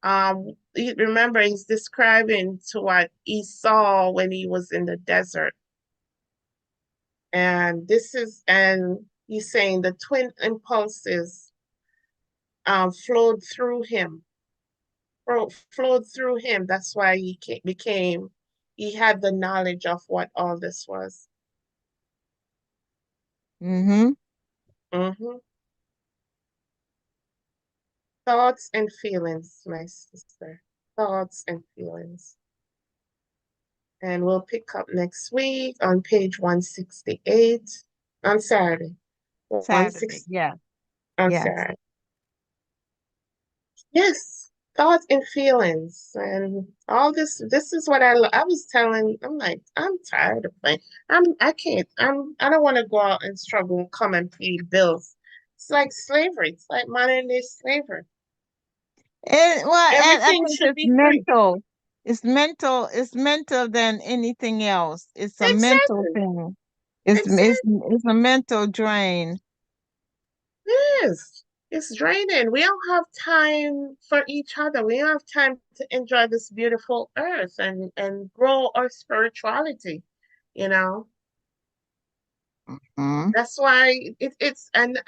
remember, he's describing to what he saw when he was in the desert. And he's saying the twin impulses flowed through him, flowed through him. That's why he had the knowledge of what all this was. Mm-hmm. Hmm. Thoughts and feelings, my sister. Thoughts and feelings. And we'll pick up next week on page 168 on Saturday. Saturday. 160 Yeah. on Yes. Saturday. Yes, thoughts and feelings and all this. This is what I was telling. I'm like, I'm tired of playing. I can't. I don't want to go out and struggle and come and pay bills. It's like slavery. It's like modern day slavery. And I Everything think should it's be free. mental. It's mental. It's mental than anything else. It's a mental Exactly. thing. It's a mental drain. Yes, it's draining. We don't have time for each other. We don't have time to enjoy this beautiful earth and grow our spirituality, you know. Mm. That's why it's and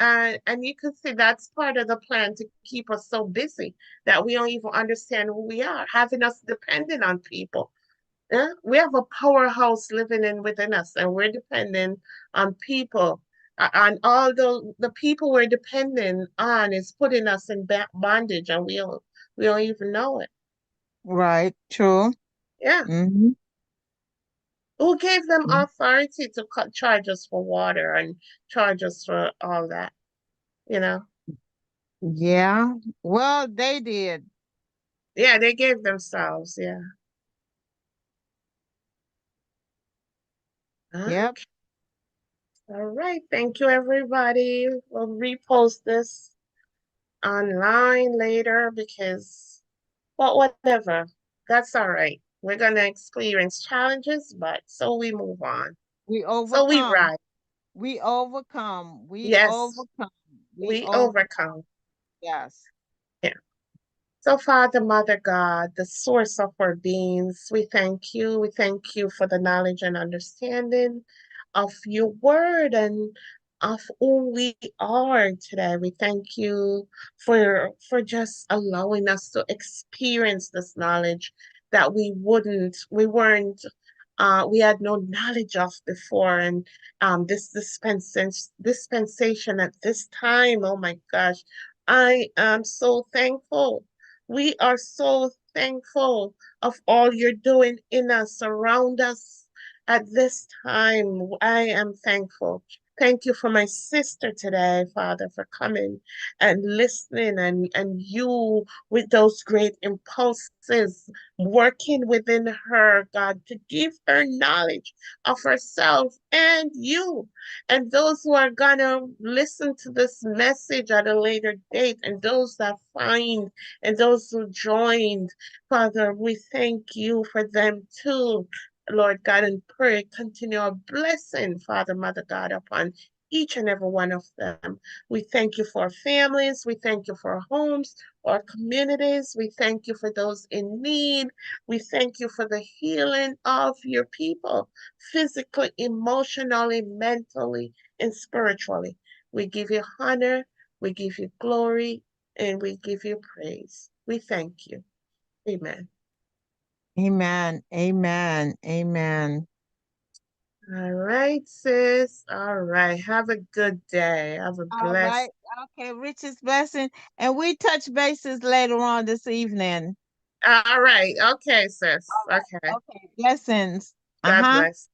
you can see that's part of the plan to keep us so busy that we don't even understand who we are, having us dependent on people. Yeah? We have a powerhouse living in within us, and we're dependent on people. And all the people we're dependent on is putting us in bondage, and we don't even know it. Right. True. Yeah, Mm-hmm. who gave them authority to cut charges for water and charges for all that? You know, Yeah. Well, they did. yeah, they gave themselves. Yeah. Yep. Okay. All right. Thank you, everybody. We'll repost this online later because, well, whatever. That's all right. We're going to experience challenges, but so we move on. We So we overcome. rise. We overcome. We Yes, overcome. We we over. overcome. Yes. Yeah. So, Father, Mother God, the source of our beings, we thank you. We thank you for the knowledge and understanding of your word and of who we are today. We thank you for just allowing us to experience this knowledge that we weren't we had no knowledge of before. And this dispensation at this time, oh my gosh, I am so thankful. We are so thankful of all you're doing in us, around us at this time. I am thankful. Thank you for my sister today, Father, for coming and listening, and you with those great impulses working within her, God, to give her knowledge of herself and you, and those who are gonna listen to this message at a later date, and those that find, and those who joined. Father, we thank you for them too. Lord God, and pray continual blessing, Father, Mother God, upon each and every one of them. We thank you for families. We thank you for homes, our communities. We thank you for those in need. We thank you for the healing of your people, physically, emotionally, mentally, and spiritually. We give you honor, we give you glory, and we give you praise. We thank you. Amen. Amen. Amen. Amen. All right, sis. All right. Have a good day. Have a All right. blessed. Okay, richest blessing. And we touch bases later on this evening. All right. Okay, sis. All Okay. right. Okay. Blessings. God Uh-huh. bless.